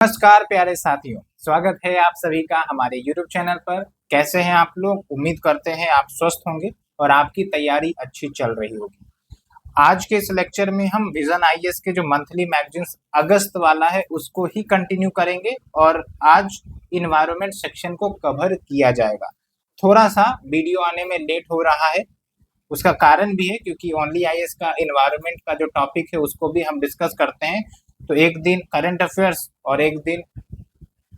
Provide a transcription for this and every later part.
नमस्कार प्यारे साथियों, स्वागत है आप सभी का हमारे YouTube चैनल पर। कैसे हैं आप लोग? उम्मीद करते हैं आप स्वस्थ होंगे और आपकी तैयारी अच्छी चल रही होगी। आज के इस लेक्चर में हम विजन आईएएस के जो मंथली मैगजीन्स अगस्त वाला है उसको ही कंटिन्यू करेंगे और आज इन्वायरमेंट सेक्शन को कवर किया जाएगा। थोड़ा सा वीडियो आने में लेट हो रहा है, उसका कारण भी है क्योंकि ओनली आईएएस का इन्वायरमेंट का जो टॉपिक है उसको भी हम डिस्कस करते हैं, तो एक दिन करंट अफेयर्स और एक दिन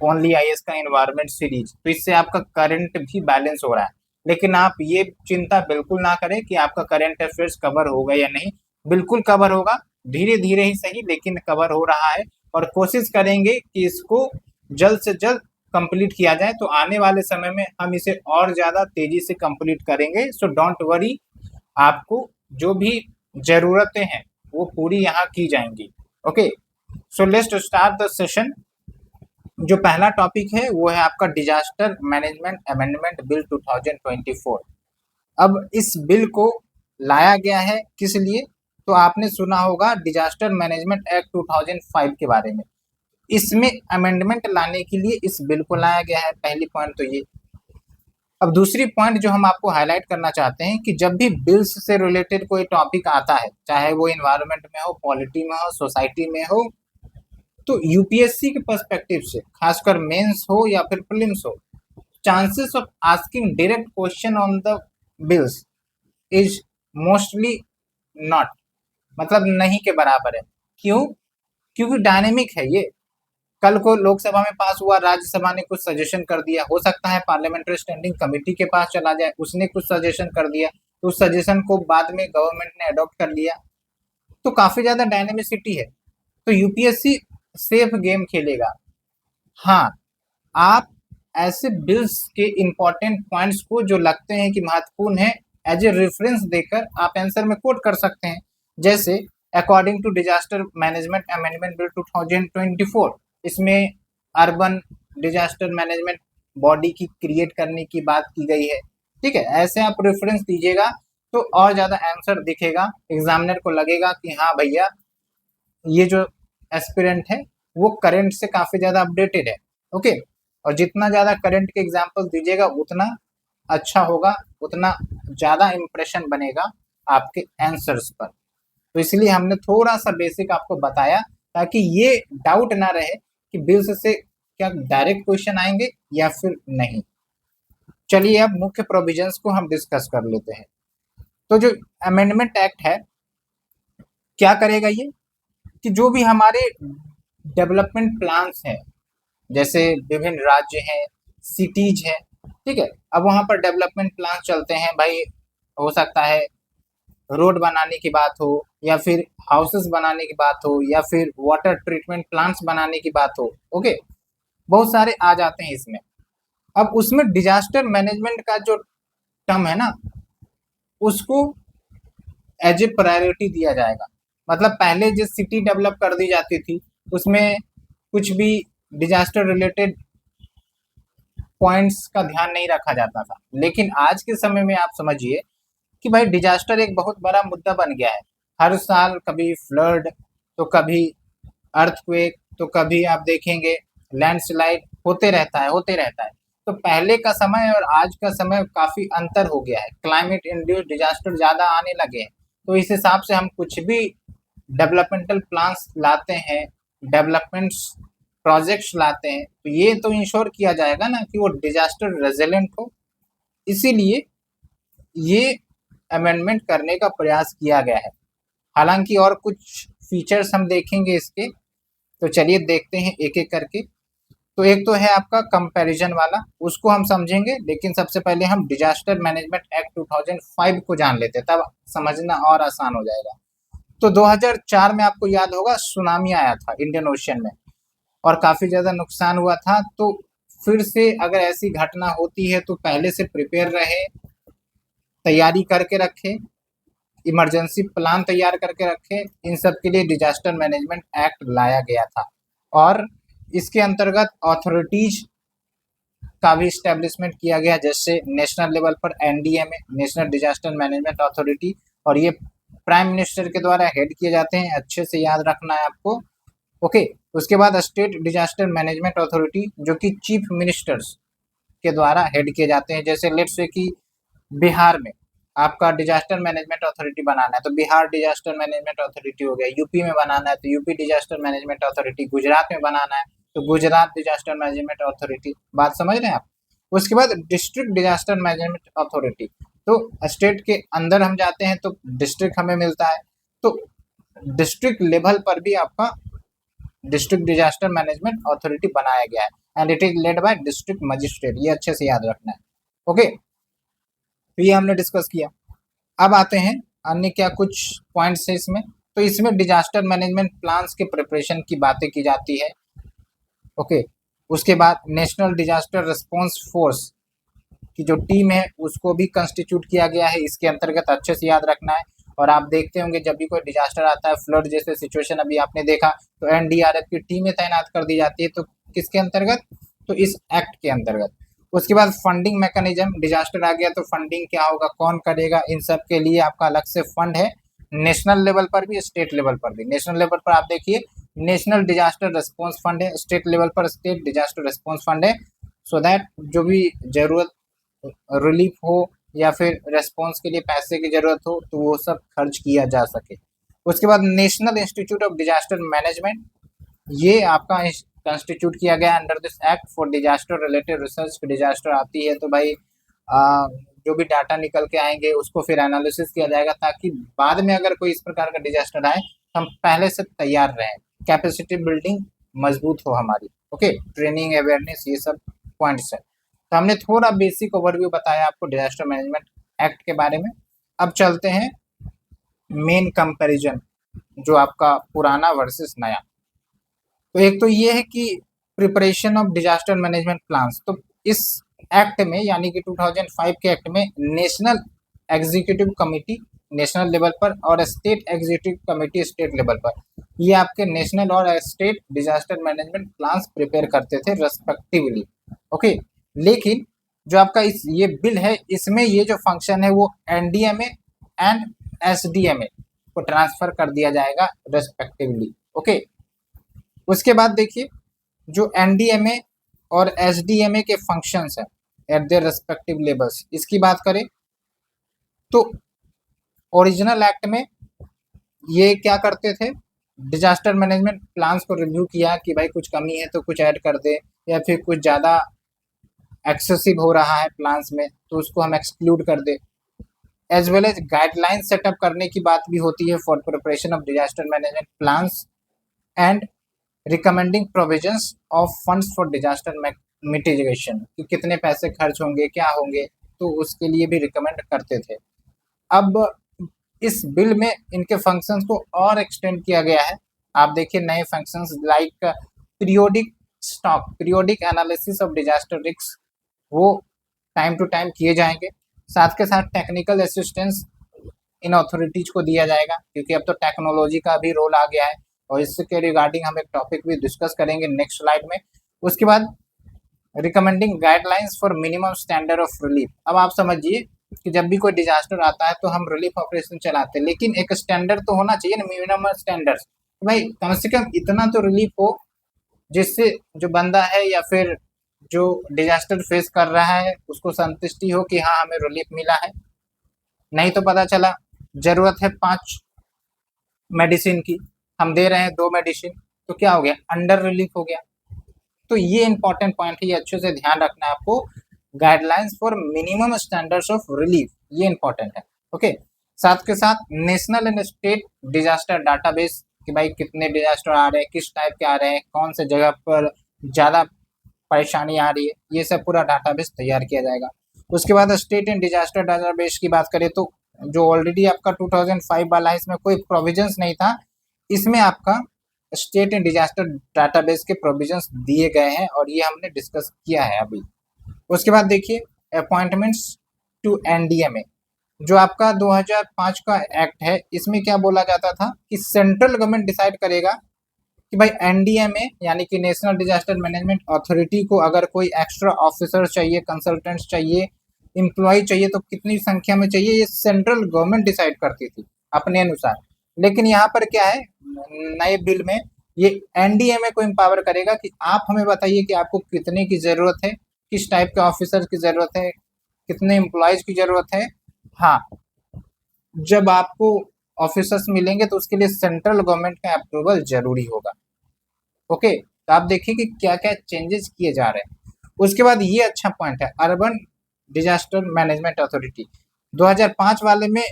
ओनली आईएएस का इन्वायरमेंट सीरीज, तो इससे आपका करंट भी बैलेंस हो रहा है। लेकिन आप ये चिंता बिल्कुल ना करें कि आपका करंट अफेयर्स कवर होगा या नहीं, बिल्कुल कवर होगा, धीरे धीरे ही सही लेकिन कवर हो रहा है और कोशिश करेंगे कि इसको जल्द से जल्द कंप्लीट किया जाए। तो आने वाले समय में हम इसे और ज़्यादा तेजी से कंप्लीट करेंगे। सो डोंट वरी, आपको जो भी ज़रूरतें हैं वो पूरी यहाँ की जाएंगी। Okay, so let's start the session. जो पहला टॉपिक है वो है आपका डिजास्टर मैनेजमेंट अमेंडमेंट बिल 2024। अब इस बिल को लाया गया है किस लिए? तो आपने सुना होगा डिजास्टर मैनेजमेंट एक्ट 2005 के बारे में। इसमें अमेंडमेंट लाने के लिए इस बिल को लाया गया है। पहली पॉइंट तो ये। अब दूसरी पॉइंट जो हम आपको हाईलाइट करना चाहते हैं कि जब भी बिल्स से रिलेटेड कोई टॉपिक आता है, चाहे वो इन्वायरमेंट में हो, पॉलिटी में हो, सोसाइटी में हो, तो यूपीएससी के पर्सपेक्टिव से खासकर मेंस हो या फिर प्रीलिम्स हो, chances of asking direct question on the bills is mostly not, मतलब नहीं के बराबर है। क्यों? क्योंकि डायनेमिक है ये। कल को लोकसभा में पास हुआ, राज्यसभा ने कुछ सजेशन कर दिया, हो सकता है पार्लियामेंट्री स्टैंडिंग कमेटी के पास चला जाए, उसने कुछ सजेशन कर दिया, तो उस सजेशन को बाद में गवर्नमेंट ने अडॉप्ट कर लिया, तो काफी ज्यादा डायनेमिसिटी है। तो यूपीएससी सेफ गेम खेलेगा। हाँ, आप ऐसे बिल्स के इंपॉर्टेंट पॉइंट्स को जो लगते हैं कि महत्वपूर्ण है, एज ए रेफरेंस देकर आप आंसर में कोट कर सकते हैं। जैसे according to disaster management amendment bill 2024, इसमें अर्बन डिजास्टर मैनेजमेंट बॉडी की क्रिएट करने की बात की गई है। ठीक है, ऐसे आप रेफरेंस दीजिएगा तो और ज्यादा आंसर दिखेगा, एग्जामिनर को लगेगा कि हाँ भैया ये जो एस्पिरेंट है वो करंट से काफी ज्यादा अपडेटेड है। ओके, और जितना ज्यादा करंट के एग्जांपल्स दीजिएगा उतना अच्छा होगा, उतना ज्यादा इंप्रेशन बनेगा आपके आंसर्स पर। तो इसलिए हमने थोड़ा सा बेसिक आपको बताया ताकि ये डाउट ना रहे कि बिल्स से क्या डायरेक्ट क्वेश्चन आएंगे या फिर नहीं। चलिए अब मुख्य प्रोविजंस को हम डिस्कस कर लेते हैं। तो जो अमेंडमेंट एक्ट है क्या करेगा ये कि जो भी हमारे डेवलपमेंट प्लान्स हैं, जैसे विभिन्न राज्य हैं, सिटीज हैं, ठीक है, अब वहाँ पर डेवलपमेंट प्लान चलते हैं भाई, हो सकता है रोड बनाने की बात हो या फिर हाउसेस बनाने की बात हो या फिर वाटर ट्रीटमेंट प्लांट्स बनाने की बात हो। ओके, बहुत सारे आ जाते हैं इसमें। अब उसमें डिजास्टर मैनेजमेंट का जो टर्म है ना, उसको एज ए प्रायोरिटी दिया जाएगा। मतलब पहले जिस सिटी डेवलप कर दी जाती थी उसमें कुछ भी डिजास्टर रिलेटेड पॉइंट्स का ध्यान नहीं रखा जाता था, लेकिन आज के समय में आप समझिए कि भाई डिजास्टर एक बहुत बड़ा मुद्दा बन गया है। हर साल कभी फ्लड, तो कभी अर्थक्वेक, तो कभी आप देखेंगे लैंडस्लाइड होते रहता है होते रहता है। तो पहले का समय और आज का समय काफी अंतर हो गया है, क्लाइमेट इंड्यूस डिजास्टर ज्यादा आने लगे हैं। तो इस हिसाब से हम कुछ भी डेवलपमेंटल प्लान्स लाते हैं, डेवलपमेंट्स प्रोजेक्ट्स लाते हैं, तो ये तो इंश्योर किया जाएगा ना कि वो डिजास्टर रेजिलेंट हो। इसीलिए ये अमेंडमेंट करने का प्रयास किया गया है। हालांकि और कुछ फीचर्स हम देखेंगे इसके, तो चलिए देखते हैं एक एक करके। तो एक तो है आपका कंपैरिजन वाला, उसको हम समझेंगे, लेकिन सबसे पहले हम डिजास्टर मैनेजमेंट एक्ट 2005 को जान लेते हैं, तब समझना और आसान हो जाएगा। तो 2004 में आपको याद होगा सुनामी आया था इंडियन ओशन में और काफी ज्यादा नुकसान हुआ था। तो फिर से अगर ऐसी घटना होती है तो पहले से प्रिपेयर रहे, तैयारी करके रखे, इमरजेंसी प्लान तैयार करके रखे। इन सब के लिए डिजास्टर मैनेजमेंट एक्ट लाया गया था और इसके अंतर्गत अथॉरिटीज का भी स्टैब्लिशमेंट किया गया, जैसे नेशनल लेवल पर NDMA, national disaster management authority, और ये प्राइम मिनिस्टर के द्वारा हेड किए जाते हैं। अच्छे से याद रखना है आपको, ओके। उसके बाद स्टेट डिजास्टर मैनेजमेंट अथॉरिटी, जो कि चीफ मिनिस्टर्स के द्वारा हेड किए जाते हैं। जैसे लेट्स से कि बिहार में आपका डिजास्टर मैनेजमेंट अथॉरिटी बनाना है तो बिहार डिजास्टर मैनेजमेंट अथॉरिटी हो गया, यूपी में बनाना है तो UP disaster management authority, Gujarat में बनाना है तो गुजरात डिजास्टर मैनेजमेंट अथॉरिटी। बात समझ रहे हैं आप। उसके बाद डिस्ट्रिक्ट डिजास्टर मैनेजमेंट अथॉरिटी, तो स्टेट के अंदर हम जाते हैं तो डिस्ट्रिक्ट हमें मिलता है, तो डिस्ट्रिक्ट लेवल पर भी आपका डिस्ट्रिक्ट डिजास्टर मैनेजमेंट अथॉरिटी बनाया गया है and it is led by district magistrate. ये अच्छे से याद रखना है। ओके, तो ये हमने डिस्कस किया। अब आते हैं अन्य क्या कुछ पॉइंट्स है इसमें। तो इसमें डिजास्टर मैनेजमेंट प्लान्स के प्रिपरेशन की बातें की जाती है। ओके, उसके बाद नेशनल डिजास्टर रिस्पॉन्स फोर्स की जो टीम है उसको भी कंस्टिट्यूट किया गया है, इसके अंतर्गत अच्छे से याद रखना है। और आप देखते होंगे जब भी कोई डिजास्टर आता है, फ्लड जैसे सिचुएशन अभी आपने देखा, तो एनडीआरएफ की टीमें तैनात कर दी जाती है। तो किसके अंतर्गत? तो इस एक्ट के अंतर्गत। उसके बाद फंडिंग मैकेनिज्म, डिजास्टर आ गया तो फंडिंग क्या होगा, कौन करेगा, इन सब के लिए आपका अलग से फंड है, नेशनल लेवल पर भी स्टेट लेवल पर भी। नेशनल लेवल पर आप देखिए नेशनल डिजास्टर रिस्पॉन्स फंड है, स्टेट लेवल पर स्टेट डिजास्टर रिस्पॉन्स फंड है, सो दैट जो भी जरूरत रिलीफ हो या फिर रेस्पॉन्स के लिए पैसे की जरूरत हो तो वो सब खर्च किया जा सके। उसके बाद national institute of disaster management, ये आपका कंस्टिट्यूट किया गया under this act for disaster related research. Disaster आती है तो भाई जो भी डाटा निकल के आएंगे उसको फिर एनालिसिस किया जाएगा, ताकि बाद में अगर कोई इस प्रकार का डिजास्टर आए हम पहले से तैयार रहें, कैपेसिटी बिल्डिंग मजबूत हो हमारी। ओके, ट्रेनिंग, अवेयरनेस, ये सब पॉइंट्स है। तो हमने थोड़ा बेसिक ओवरव्यू बताया आपको डिजास्टर मैनेजमेंट एक्ट के बारे में। अब चलते हैं मेन कंपैरिजन, जो आपका पुराना वर्सेस नया। तो एक तो ये है कि preparation of disaster management plans. तो इस एक्ट में यानी कि 2005 के एक्ट में national executive committee national level पर और state executive committee state level पर, ये आपके नेशनल और state disaster management plans prepare करते थे रेस्पेक्टिवली। ओके, लेकिन जो आपका इस ये बिल है इसमें ये जो फंक्शन है वो एनडीएमए एंड एसडीएमए को ट्रांसफर कर दिया जाएगा रेस्पेक्टिवली। ओके, उसके बाद देखिए जो एनडीएमए और एसडीएमए के फंक्शंस हैं एट देयर रेस्पेक्टिव लेवल्स, इसकी बात करें तो ओरिजिनल एक्ट में ये क्या करते थे, डिजास्टर मैनेजमेंट प्लान्स को रिव्यू किया कि भाई कुछ कमी है तो कुछ ऐड कर दे, या फिर कुछ ज़्यादा एक्सेसिव हो रहा है प्लान्स में तो उसको हम एक्सक्लूड कर दे। As well as guideline setup करने की बात भी होती है for preparation of disaster management plans and recommending provisions of funds for disaster mitigation, कि कितने पैसे खर्च होंगे, क्या होंगे, तो उसके लिए भी रिकमेंड करते थे। अब इस बिल में इनके फंक्शंस को और एक्सटेंड किया गया है। आप देखिए नए functions like periodic stock, periodic analysis of disaster risk, वो टाइम टू टाइम किए जाएंगे। साथ के साथ टेक्निकल असिस्टेंस इन अथॉरिटीज को दिया जाएगा, क्योंकि अब तो टेक्नोलॉजी का भी रोल आ गया है, और इसके रिगार्डिंग हम एक टॉपिक भी डिस्कस करेंगे नेक्स्ट स्लाइड में। उसके बाद recommending guidelines for minimum standard of relief. अब आप समझिए कि जब भी कोई डिजास्टर आता है तो हम रिलीफ ऑपरेशन चलाते हैं, लेकिन एक स्टैंडर्ड तो होना चाहिए ना, मिनिमम स्टैंडर्ड्स। भाई कम से कम इतना तो रिलीफ हो जिससे जो बंदा है या फिर जो डिजास्टर फेस कर रहा है उसको संतुष्टि हो कि हाँ हमें रिलीफ मिला है। नहीं तो पता चला जरूरत है 5 मेडिसिन की, हम दे रहे हैं 2 मेडिसिन, तो क्या हो गया, अंडर रिलीफ हो गया। तो ये इंपॉर्टेंट पॉइंट है, ये अच्छे से ध्यान रखना है आपको। Guidelines for minimum standards of relief, ये इंपॉर्टेंट है। ओके, साथ के साथ national and state disaster database, कि भाई कितने डिजास्टर आ रहे हैं, किस टाइप के आ रहे हैं, कौन से जगह पर ज़्यादा परेशानी आ रही है, ये सब पूरा डाटाबेस तैयार किया जाएगा। उसके बाद स्टेट एंड डिजास्टर डाटाबेस की बात करें तो जो ऑलरेडी आपका 2005 वाला है इसमें कोई प्रोविजंस नहीं था, इसमें आपका स्टेट एंड डिजास्टर डाटाबेस के प्रोविजंस दिए गए हैं और ये हमने डिस्कस किया है अभी। उसके बाद देखिए अपॉइंटमेंट्स टू एनडीएमए, जो आपका 2005 का एक्ट है, इसमें क्या बोला जाता था कि सेंट्रल गवर्नमेंट डिसाइड करेगा कि भाई एनडीएमए यानी कि नेशनल डिजास्टर मैनेजमेंट अथॉरिटी को अगर कोई एक्स्ट्रा ऑफिसर चाहिए, कंसल्टेंट्स चाहिए, एम्प्लॉय चाहिए तो कितनी संख्या में चाहिए, ये सेंट्रल गवर्नमेंट डिसाइड करती थी अपने अनुसार। लेकिन यहाँ पर क्या है नए बिल में, ये एनडीएमए को एम्पावर करेगा कि आप हमें बताइए कि आपको कितने की जरूरत है, किस टाइप के ऑफिसर की जरूरत है, कितने एम्प्लॉयज की जरूरत है। हाँ, जब आपको ऑफिसर्स मिलेंगे तो उसके लिए सेंट्रल गवर्नमेंट का अप्रूवल जरूरी होगा। ओके, तो आप देखिए कि क्या क्या चेंजेस किए जा रहे हैं। उसके बाद ये अच्छा पॉइंट है, अर्बन डिजास्टर मैनेजमेंट अथॉरिटी 2005 वाले में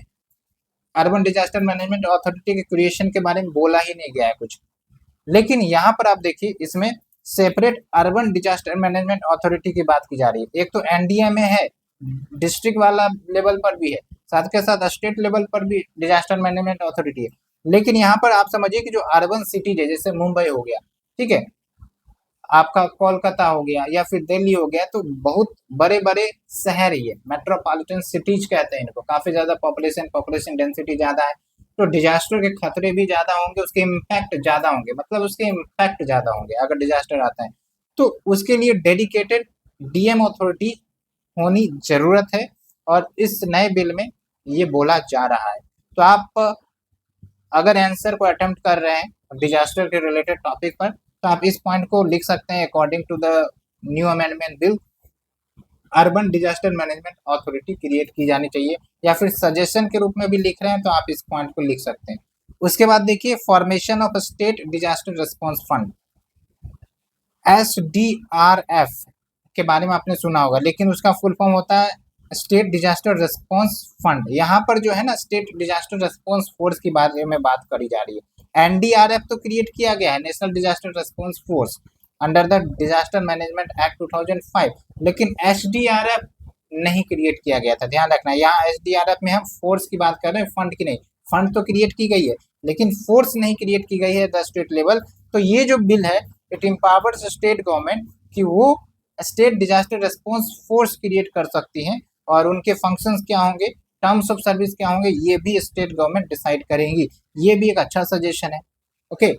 अर्बन डिजास्टर मैनेजमेंट अथॉरिटी के क्रिएशन के बारे में बोला ही नहीं गया है कुछ। लेकिन यहाँ पर आप देखिए इसमें separate urban disaster management authority की बात की जा रही है। एक तो एनडीएमए है, डिस्ट्रिक्ट वाला लेवल पर भी है, साथ के साथ स्टेट लेवल पर भी डिजास्टर मैनेजमेंट अथॉरिटी है। लेकिन यहाँ पर आप समझिए कि जो अर्बन सिटीज है, जैसे मुंबई हो गया, ठीक है, आपका कोलकाता हो गया या फिर दिल्ली हो गया, तो बहुत बड़े बड़े शहर ही है, मेट्रोपॉलिटन सिटीज कहते हैं इनको, काफी ज्यादा पॉपुलेशन डेंसिटी ज्यादा है, तो डिजास्टर के खतरे भी ज्यादा होंगे, उसके इम्पैक्ट ज्यादा होंगे, मतलब उसके इम्पैक्ट ज्यादा होंगे अगर डिजास्टर आता है। तो उसके लिए डेडिकेटेड डीएम अथॉरिटी होनी जरूरत है, और इस नए बिल में ये बोला जा रहा है। तो आप अगर आंसर को अटेम्प्ट कर रहे हैं डिजास्टर के रिलेटेड टॉपिक पर, तो आप इस पॉइंट को लिख सकते हैं, according to the new amendment bill urban disaster management authority create की जानी चाहिए, या फिर सजेशन के रूप में भी लिख रहे हैं तो आप इस पॉइंट को लिख सकते हैं। उसके बाद देखिए formation of state disaster response fund, SDRF के बारे में आपने सुना होगा, लेकिन उसका फुल फॉर्म होता है स्टेट डिजास्टर रिस्पॉन्स फंड। यहाँ पर जो है ना स्टेट डिजास्टर रिस्पॉन्स फोर्स की बारे में बात करी जा रही है। एनडीआरएफ तो क्रिएट किया गया है, national disaster response force, under the disaster management act 2005, लेकिन एसडीआरएफ नहीं क्रिएट किया गया था। ध्यान रखना, यहाँ एसडीआरएफ में हम फोर्स की बात कर रहे हैं, फंड की नहीं। फंड तो क्रिएट की गई है लेकिन फोर्स नहीं क्रिएट की गई है द स्टेट लेवल। तो ये जो बिल है इट एम्पावर्स स्टेट गवर्नमेंट कि वो state disaster response force create कर सकती हैं, और उनके फंक्शंस क्या होंगे, टर्म्स ऑफ सर्विस क्या होंगे, ये भी स्टेट गवर्नमेंट डिसाइड करेंगी। ये भी एक अच्छा सजेशन है। ओके,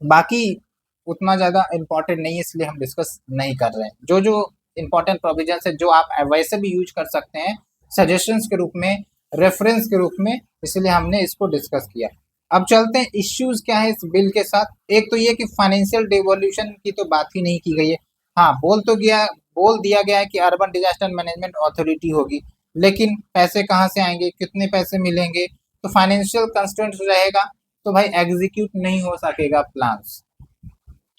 बाकी उतना ज्यादा इम्पोर्टेंट नहीं है इसलिए हम डिस्कस नहीं कर रहे हैं। जो जो इम्पोर्टेंट प्रोविजन है जो आप वैसे भी यूज कर सकते हैं सजेशंस के रूप में, रेफरेंस के रूप में, इसलिए हमने इसको डिस्कस किया। अब चलते हैं इश्यूज क्या है इस बिल के साथ। एक तो ये कि फाइनेंशियल डिवोल्यूशन की तो बात ही नहीं की गई है। हाँ, बोल दिया गया है कि अर्बन डिजास्टर मैनेजमेंट अथॉरिटी होगी, लेकिन पैसे कहाँ से आएंगे, कितने पैसे मिलेंगे, तो फाइनेंशियल कंस्ट्रेंट रहेगा, तो भाई एग्जीक्यूट नहीं हो सकेगा प्लान्स।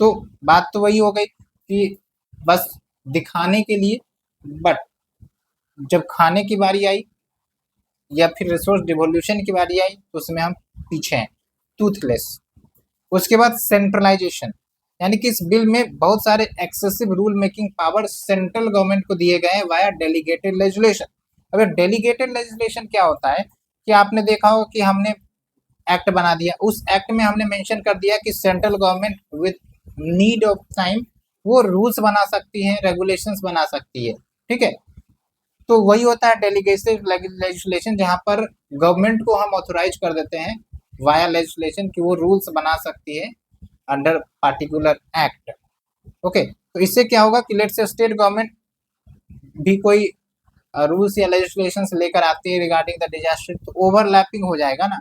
तो बात तो वही हो गई कि बस दिखाने के लिए, बट जब खाने की बारी आई या फिर रिसोर्स डिवोल्यूशन की बारी आई तो उसमें हम पीछे हैं, टूथलेस। उसके बाद सेंट्रलाइजेशन, यानी कि इस बिल में बहुत सारे excessive rule making power central government को दिए गए हैं वाया डेलीगेटेड लेजिस्लेशन। अब डेलीगेटेड लेजिस्लेशन क्या होता है कि आपने देखा हो कि हमने एक्ट बना दिया, उस एक्ट में हमने मेंशन कर दिया कि central government with need of time वो रूल्स बना सकती है, रेगुलेशंस बना सकती है, ठीक है। तो वही होता है डेलीगेटेड लेजिस्लेशन, जहां पर गवर्नमेंट को हम ऑथोराइज कर देते हैं वाया लेजिस्लेशन कि वो रूल्स बना सकती है अंडर पार्टिकुलर एक्ट। ओके, तो इससे क्या होगा कि लेट से स्टेट गवर्नमेंट भी कोई रूल्स या लेजिस्लेशंस लेकर आती है रिगार्डिंग द डिजास्टर, तो ओवरलैपिंग हो जाएगा ना,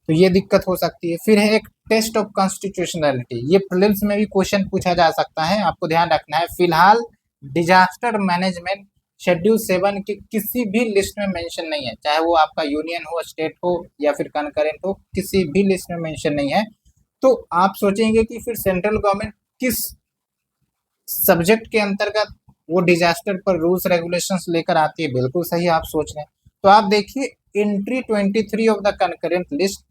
तो ये दिक्कत हो सकती है। फिर है एक टेस्ट ऑफ कॉन्स्टिट्यूशनलिटी, ये प्रीलिम्स में भी क्वेश्चन पूछा जा सकता है, आपको ध्यान रखना है। फिलहाल डिजास्टर मैनेजमेंट शेड्यूल 7 की किसी भी लिस्ट में मेंशन नहीं है, चाहे वो आपका यूनियन हो, स्टेट हो या फिर कनकरेंट हो, किसी भी लिस्ट में मेंशन नहीं है। तो आप सोचेंगे कि फिर सेंट्रल गवर्नमेंट किस सब्जेक्ट के अंतर्गत वो डिजास्टर पर रूल्स रेगुलेशंस लेकर आती है, बिल्कुल सही आप सोच रहे हैं। तो आप देखिए entry 23 of the concurrent list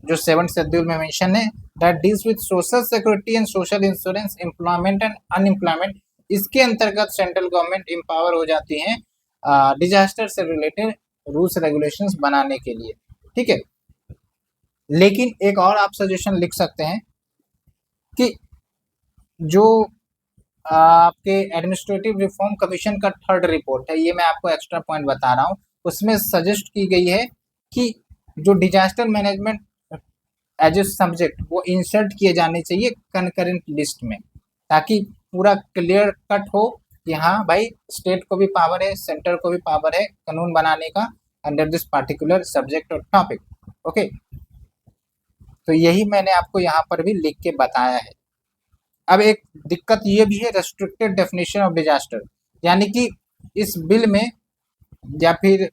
जो 7th शेड्यूल में मेंशन है, that deals with social security and social insurance, employment and unemployment, इसके अंतर्गत सेंट्रल गवर्नमेंट एम्पावर हो जाती है डिजास्टर से रिलेटेड रूल्स रेगुलेशंस बनाने के लिए, ठीक है। लेकिन एक और आप सजेशन लिख सकते हैं कि जो आपके एडमिनिस्ट्रेटिव रिफॉर्म कमीशन का 3rd रिपोर्ट है, ये मैं आपको एक्स्ट्रा पॉइंट बता रहा हूँ, उसमें सजेस्ट की गई है कि जो disaster management as a subject वो इंसर्ट किए जाने चाहिए कनकरेंट लिस्ट में, ताकि पूरा क्लियर कट हो कि हाँ भाई स्टेट को भी पावर है, सेंटर को भी पावर है कानून बनाने का अंडर दिस पार्टिकुलर सब्जेक्ट और टॉपिक। ओके, तो यही मैंने आपको यहाँ पर भी लिख के बताया है। अब एक दिक्कत ये भी है, रेस्ट्रिक्टेड डेफिनेशन ऑफ डिजास्टर, यानी कि इस बिल में या फिर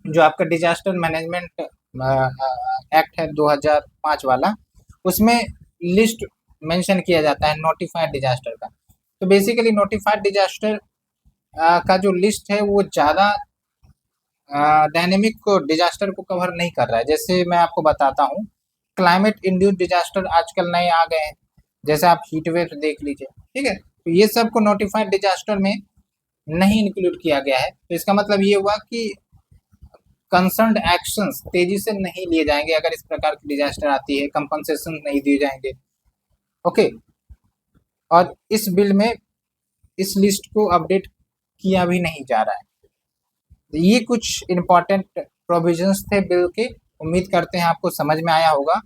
जो आपका डिजास्टर मैनेजमेंट एक्ट है 2005 वाला, उसमें लिस्ट मेंशन किया जाता है नोटिफाइड डिजास्टर का। तो बेसिकली नोटिफाइड डिजास्टर का जो लिस्ट है वो ज़्यादा डायनेमिक डिजास्टर को कवर नहीं कर रहा है। जैसे मैं आपको बताता हूँ, क्लाइमेट इंड्यूस्ड डिजास्टर आजकल नए आ गए हैं, जैसे आप हीट वेव देख लीजिए, ठीक है। तो ये सब को नोटिफाइड डिजास्टर में नहीं इंक्लूड किया गया है। तो इसका मतलब ये हुआ कि कंसर्न्ड एक्शंस तेजी से नहीं लिए जाएंगे अगर इस प्रकार की डिजास्टर आती है, कंपनसेशन नहीं दिए जाएंगे। ओके, और इस बिल में इस लिस्ट को अपडेट किया भी नहीं जा रहा है। ये कुछ इम्पोर्टेंट प्रोविजंस थे बिल के, उम्मीद करते हैं आपको समझ में आया होगा।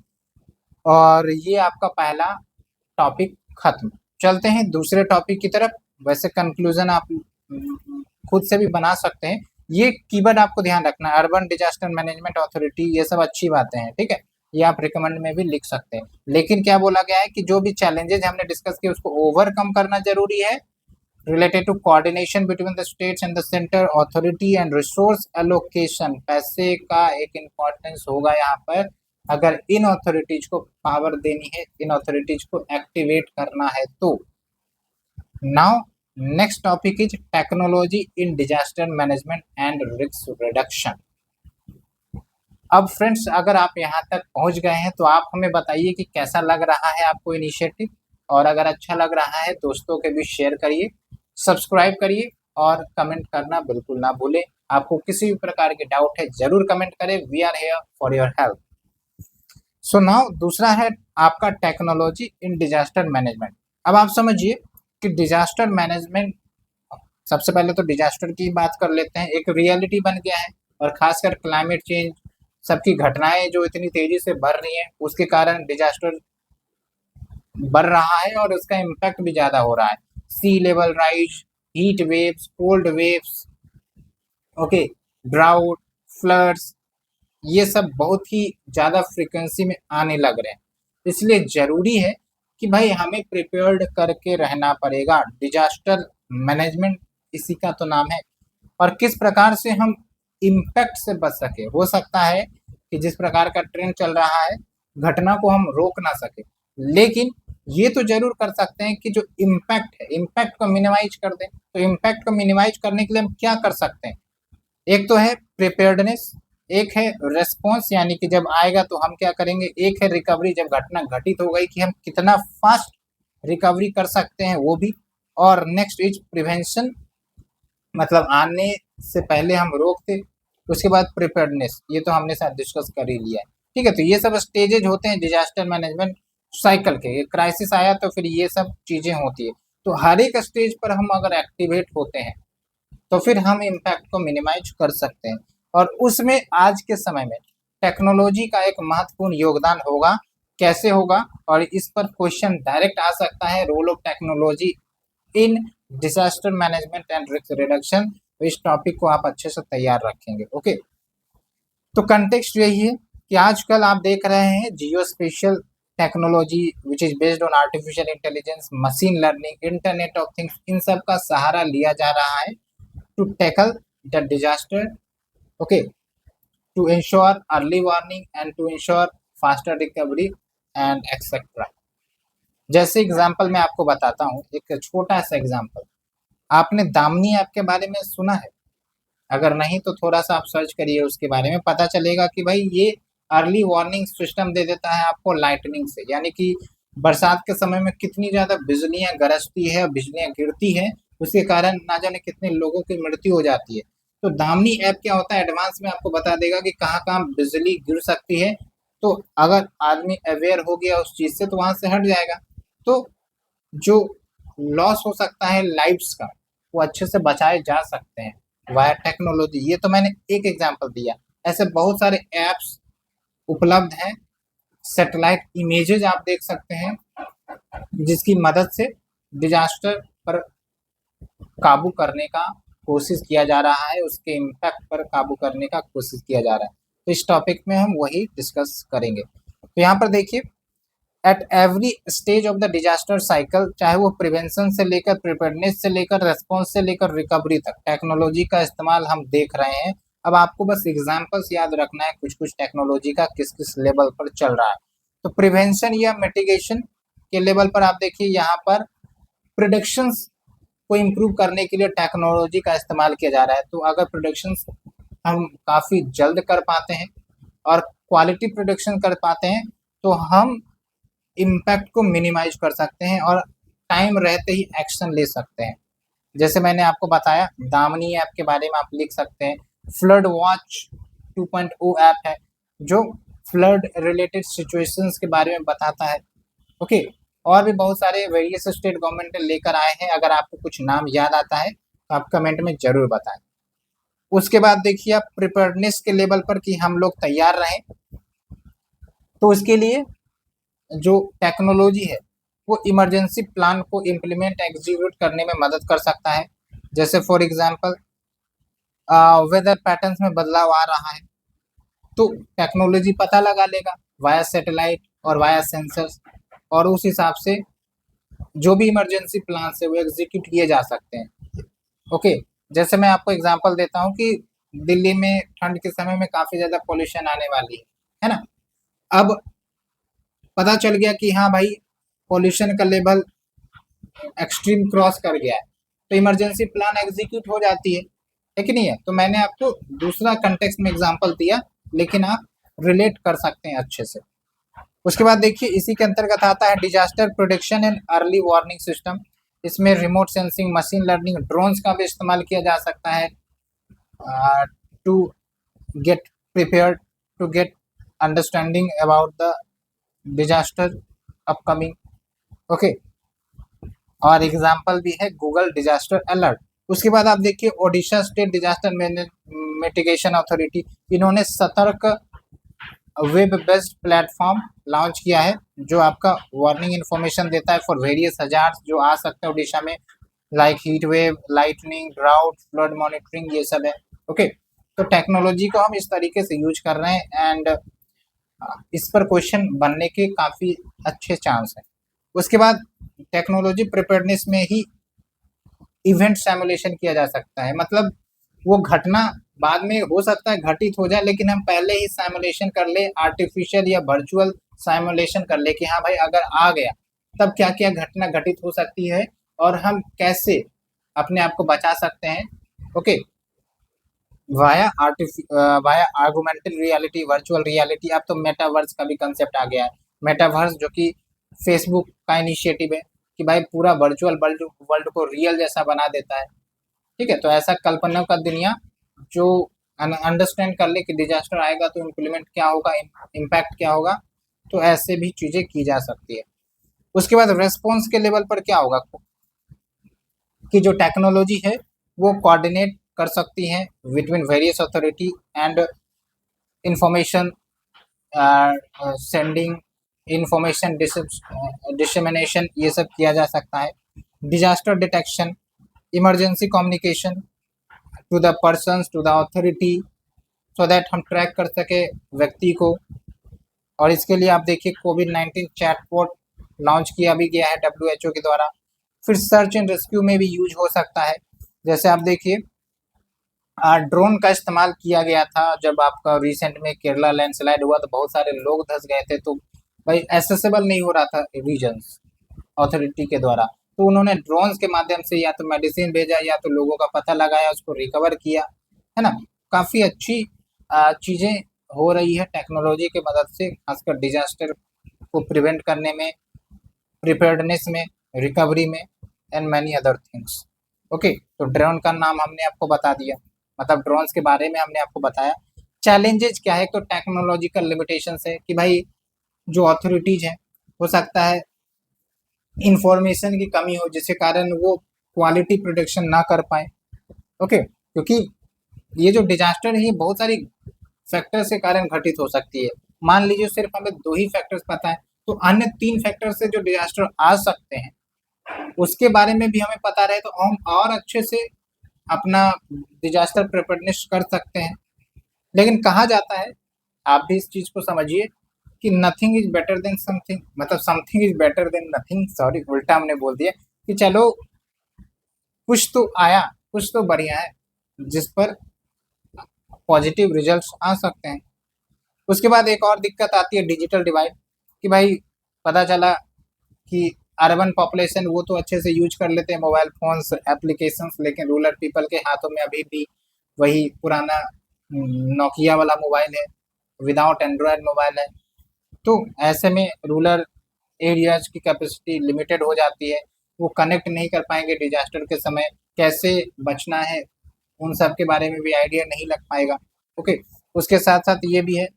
और ये आपका पहला टॉपिक खत्म। चलते हैं दूसरे टॉपिक की तरफ। वैसे कंक्लूजन आप खुद से भी बना सकते हैं। ये कीवर्ड आपको ध्यान रखना है, अर्बन डिजास्टर मैनेजमेंट अथॉरिटी, ये सब अच्छी बातें हैं, ठीक है। ये आप रिकमेंड में भी लिख सकते हैं। लेकिन क्या बोला गया है कि जो भी चैलेंजेस हमने डिस्कस किए उसको ओवरकम करना जरूरी है, related to coordination between the states and the centre, authority and resource allocation. पैसे का एक इम्पोर्टेंस होगा यहाँ पर। अगर इन अथॉरिटीज को पावर देनी है, इन अथॉरिटीज को एक्टिवेट करना है तो। Now next topic is technology in disaster management and risk reduction. अब फ्रेंड्स, अगर आप यहाँ तक पहुँच गए हैं तो आप हमें बताइए कि कैसा लग रहा है आपको इनिशिएटिव, और अगर अच्छा लग रहा है दोस्तों के बीच शेयर करिए, सब्सक्राइब करिए और कमेंट करना बिल्कुल ना भूलें। आपको किसी भी प्रकार के डाउट है जरूर कमेंट करें, we are here for your help. So now दूसरा है आपका टेक्नोलॉजी इन डिजास्टर मैनेजमेंट। अब आप समझिए कि डिजास्टर मैनेजमेंट, सबसे पहले तो डिजास्टर की बात कर लेते हैं, एक रियलिटी बन गया है। और खासकर क्लाइमेट चेंज, सबकी घटनाएं जो इतनी तेजी से बढ़ रही हैं उसके कारण डिजास्टर बढ़ रहा है और उसका इम्पैक्ट भी ज़्यादा हो रहा है। Sea level rise, heat waves, cold waves, okay, drought, floods, ये सब बहुत ही ज़्यादा फ्रीक्वेंसी में आने लग रहे हैं। इसलिए ज़रूरी है कि भाई हमें प्रिपेयर्ड करके रहना पड़ेगा। डिजास्टर मैनेजमेंट इसी का तो नाम है। और किस प्रकार से हम इम्पैक्ट से बच सके। हो सकता है कि जिस प्रकार का ट्रेंड चल रहा है घटना को हम रोक ना सके, लेकिन ये तो जरूर कर सकते हैं कि जो इम्पैक्ट है, इम्पैक्ट को मिनिमाइज कर दें। तो इम्पैक्ट को मिनिमाइज करने के लिए हम क्या कर सकते हैं? एक तो है प्रिपेयर्डनेस, एक है रेस्पॉन्स, यानी कि जब आएगा तो हम क्या करेंगे, एक है रिकवरी, जब घटना घटित हो गई कि हम कितना फास्ट रिकवरी कर सकते हैं वो भी। और नेक्स्ट इज प्रिवेंशन, मतलब आने से पहले हम रोकते। उसके बाद प्रिपेयर्डनेस, ये तो हमने साथ डिस्कस कर ही लिया है, ठीक है। तो ये सब स्टेजेज होते हैं डिजास्टर मैनेजमेंट साइकिल के। क्राइसिस आया तो फिर ये सब चीजें होती है। तो हर एक स्टेज पर हम अगर एक्टिवेट होते हैं तो फिर हम इम्पैक्ट को मिनिमाइज कर सकते हैं। और उसमें आज के समय में टेक्नोलॉजी का एक महत्वपूर्ण योगदान होगा। कैसे होगा? और इस पर क्वेश्चन डायरेक्ट आ सकता है, role of technology in disaster management and risk reduction. तो इस टॉपिक को आप अच्छे से तैयार रखेंगे। ओके, तो कंटेक्स्ट यही है कि आजकल आप देख रहे हैं geo spatial technology which is based on artificial intelligence, machine learning, internet of things, इन सब का सहारा लिया जा रहा है to tackle the disaster, okay, to ensure early warning and to ensure faster recovery and etc. जैसे एग्जांपल मैं आपको बताता हूँ, एक छोटा सा एग्जांपल। आपने दामिनी ऐप के बारे में सुना है? अगर नहीं तो थोड़ा सा आप सर्च करिए उसके बारे में, पता चलेगा कि भाई ये अर्ली वार्निंग सिस्टम दे देता है आपको लाइटनिंग से। यानी कि बरसात के समय में कितनी ज़्यादा बिजलियाँ गरजती है, बिजलियाँ गिरती है, उसके कारण ना जाने कितने लोगों की मृत्यु हो जाती है। तो दामिनी ऐप क्या होता है, एडवांस में आपको बता देगा कि कहाँ कहाँ बिजली गिर सकती है। तो अगर आदमी अवेयर हो गया उस चीज़ से तो वहाँ से हट जाएगा। तो जो लॉस हो सकता है लाइव्स का, वो अच्छे से बचाए जा सकते हैं वाया टेक्नोलॉजी। ये तो मैंने एक एग्जांपल दिया, ऐसे बहुत सारे ऐप्स उपलब्ध हैं। सैटेलाइट इमेजेस आप देख सकते हैं जिसकी मदद से डिजास्टर पर काबू करने का कोशिश किया जा रहा है, उसके इम्पैक्ट पर काबू करने का कोशिश किया जा रहा है। तो इस टॉपिक में हम वही डिस्कस करेंगे। तो यहाँ पर देखिए, at every stage of the disaster cycle, चाहे वो प्रिवेंशन से लेकर, प्रिपेयरनेस से लेकर, रेस्पॉन्स से लेकर रिकवरी तक, टेक्नोलॉजी का इस्तेमाल हम देख रहे हैं। अब आपको बस एग्जांपल्स याद रखना है कुछ कुछ टेक्नोलॉजी का किस किस लेवल पर चल रहा है। तो प्रिवेंशन या मिटिगेशन के लेवल पर आप देखिए, यहाँ पर प्रोडक्शंस को इम्प्रूव करने के लिए टेक्नोलॉजी का इस्तेमाल किया जा रहा है। तो अगर प्रोडक्शंस हम काफ़ी जल्द कर पाते हैं और क्वालिटी प्रोडक्शन कर पाते हैं, तो हम इम्पैक्ट को मिनिमाइज कर सकते हैं और टाइम रहते ही एक्शन ले सकते हैं। जैसे मैंने आपको बताया, दामनी ऐप के बारे में आप लिख सकते हैं। फ्लड वॉच 2.0 ऐप है जो फ्लड रिलेटेड सिचुएशंस के बारे में बताता है। ओके, और भी बहुत सारे वेरियस स्टेट गवर्नमेंट लेकर आए हैं। अगर आपको कुछ नाम याद आता है तो आप कमेंट में जरूर बताएं। उसके बाद देखिए आप प्रिपेयर्डनेस के लेवल पर कि हम लोग तैयार रहें, तो उसके लिए जो टेक्नोलॉजी है वो इमरजेंसी प्लान को इम्प्लीमेंट एग्जीक्यूट करने में मदद कर सकता है। जैसे फॉर एग्जांपल वेदर पैटर्न्स में बदलाव आ रहा है तो टेक्नोलॉजी पता लगा लेगा वाया सैटेलाइट और वाया सेंसर्स, और उस हिसाब से जो भी इमरजेंसी प्लान है वो एग्जीक्यूट किए जा सकते हैं। ओके, जैसे मैं आपको एग्जांपल देता हूँ कि दिल्ली में ठंड के समय में काफ़ी ज़्यादा पोल्यूशन आने वाली है ना। अब पता चल गया कि हाँ भाई, पोल्यूशन का लेवल एक्सट्रीम क्रॉस कर गया है, तो इमरजेंसी प्लान एग्जीक्यूट हो जाती है कि नहीं है। तो मैंने आपको दूसरा कंटेक्स्ट में एग्जांपल दिया, लेकिन आप रिलेट कर सकते हैं अच्छे से। उसके बाद देखिए, इसी के अंतर्गत आता है disaster protection and early warning system. इसमें remote sensing, machine learning, drones का भी इस्तेमाल किया जा सकता है to get prepared, to get understanding about the disaster upcoming. Okay, और एग्जाम्पल भी है गूगल डिजास्टर अलर्ट। उसके बाद आप देखिए Odisha state disaster mitigation authority, इन्होंने Satark web based platform launch किया है जो आपका वार्निंग इन्फॉर्मेशन देता है फॉर वेरियस हजार्ड्स जो आ सकते हैं उड़ीसा में, like heat wave, lightning, drought, flood monitoring, ये सब है। ओके, तो टेक्नोलॉजी को हम इस तरीके से यूज कर रहे हैं एंड इस पर क्वेश्चन बनने के काफ़ी अच्छे चांस हैं। उसके बाद टेक्नोलॉजी प्रिपेयर्डनेस में ही इवेंट सिमुलेशन किया जा सकता है, मतलब वो घटना बाद में हो सकता है घटित हो जाए, लेकिन हम पहले ही सिमुलेशन कर ले, आर्टिफिशियल या वर्चुअल सिमुलेशन कर ले कि हाँ भाई अगर आ गया तब क्या क्या घटना घटित हो सकती है और हम कैसे अपने आप को बचा सकते हैं। Okay, via augmented reality, virtual reality, अब तो मेटावर्स का भी कंसेप्ट आ गया है। मेटावर्स जो कि फेसबुक का इनिशिएटिव है कि भाई पूरा वर्चुअल वर्ल्ड को रियल जैसा बना देता है। ठीक है, तो ऐसा कल्पना का दुनिया जो अंडरस्टैंड कर ले कि डिजास्टर आएगा तो इम्प्लीमेंट क्या होगा, इम्पैक्ट क्या होगा, तो ऐसे भी चीज़ें की जा सकती है। उसके बाद रेस्पॉन्स के लेवल पर क्या होगा कि जो टेक्नोलॉजी है वो कोऑर्डिनेट कर सकती हैं between various authority and information sending, information dissemination, ये सब किया जा सकता है। Disaster detection, emergency communication to the persons, to the authority, so that हम ट्रैक कर सके व्यक्ति को। और इसके लिए आप देखिए कोविड-19 चैटबॉट लॉन्च किया भी गया है WHO के द्वारा। फिर सर्च एंड रेस्क्यू में भी यूज हो सकता है। जैसे आप देखिए ड्रोन का इस्तेमाल किया गया था जब आपका रिसेंट में केरला लैंडस्लाइड हुआ तो बहुत सारे लोग धंस गए थे, तो भाई एक्सेसिबल नहीं हो रहा था रीजन्स अथॉरिटी के द्वारा, तो उन्होंने ड्रोन्स के माध्यम से या तो मेडिसिन भेजा या तो लोगों का पता लगाया, उसको रिकवर किया, है ना। काफ़ी अच्छी चीज़ें हो रही है टेक्नोलॉजी की मदद से, खासकर डिजास्टर को प्रिवेंट करने में, प्रिपेयर्डनेस में, रिकवरी में and many other things. Okay, तो ड्रोन का नाम हमने आपको बता दिया, मतलब ड्रोन्स के बारे में हमने आपको बताया। चैलेंजेस क्या है, तो टेक्नोलॉजिकल लिमिटेशंस है कि भाई जो अथॉरिटीज हैं हो सकता है इंफॉर्मेशन की कमी हो जिसके कारण वो क्वालिटी प्रोटेक्शन ना कर पाए। ओके, क्योंकि ये जो डिजास्टर है ये बहुत सारी फैक्टर्स के कारण घटित हो सकती है। मान लीजिए सिर्फ हमें 2 ही फैक्टर्स पता है, तो अन्य 3 फैक्टर से जो डिजास्टर आ सकते हैं उसके बारे में भी हमें पता रहे तो हम और अच्छे से अपना डिजास्टर प्रिपेयर्डनेस कर सकते हैं। लेकिन कहा जाता है, आप भी इस चीज़ को समझिए कि nothing is better than something, मतलब something is better than nothing, sorry उल्टा हमने बोल दिया कि चलो कुछ तो आया, कुछ तो बढ़िया है जिस पर पॉजिटिव रिजल्ट्स आ सकते हैं। उसके बाद एक और दिक्कत आती है डिजिटल डिवाइड, कि भाई पता चला कि अर्बन पॉपुलेशन वो तो अच्छे से यूज कर लेते हैं मोबाइल फोन्स एप्लीकेशंस, लेकिन रूरल पीपल के हाथों में अभी भी वही पुराना नोकिया वाला मोबाइल है, विदाउट एंड्रॉयड मोबाइल है। तो ऐसे में रूरल एरियाज की कैपेसिटी लिमिटेड हो जाती है, वो कनेक्ट नहीं कर पाएंगे डिजास्टर के समय, कैसे बचना है उन सब के बारे में भी आइडिया नहीं लग पाएगा। ओके, उसके साथ साथ ये भी है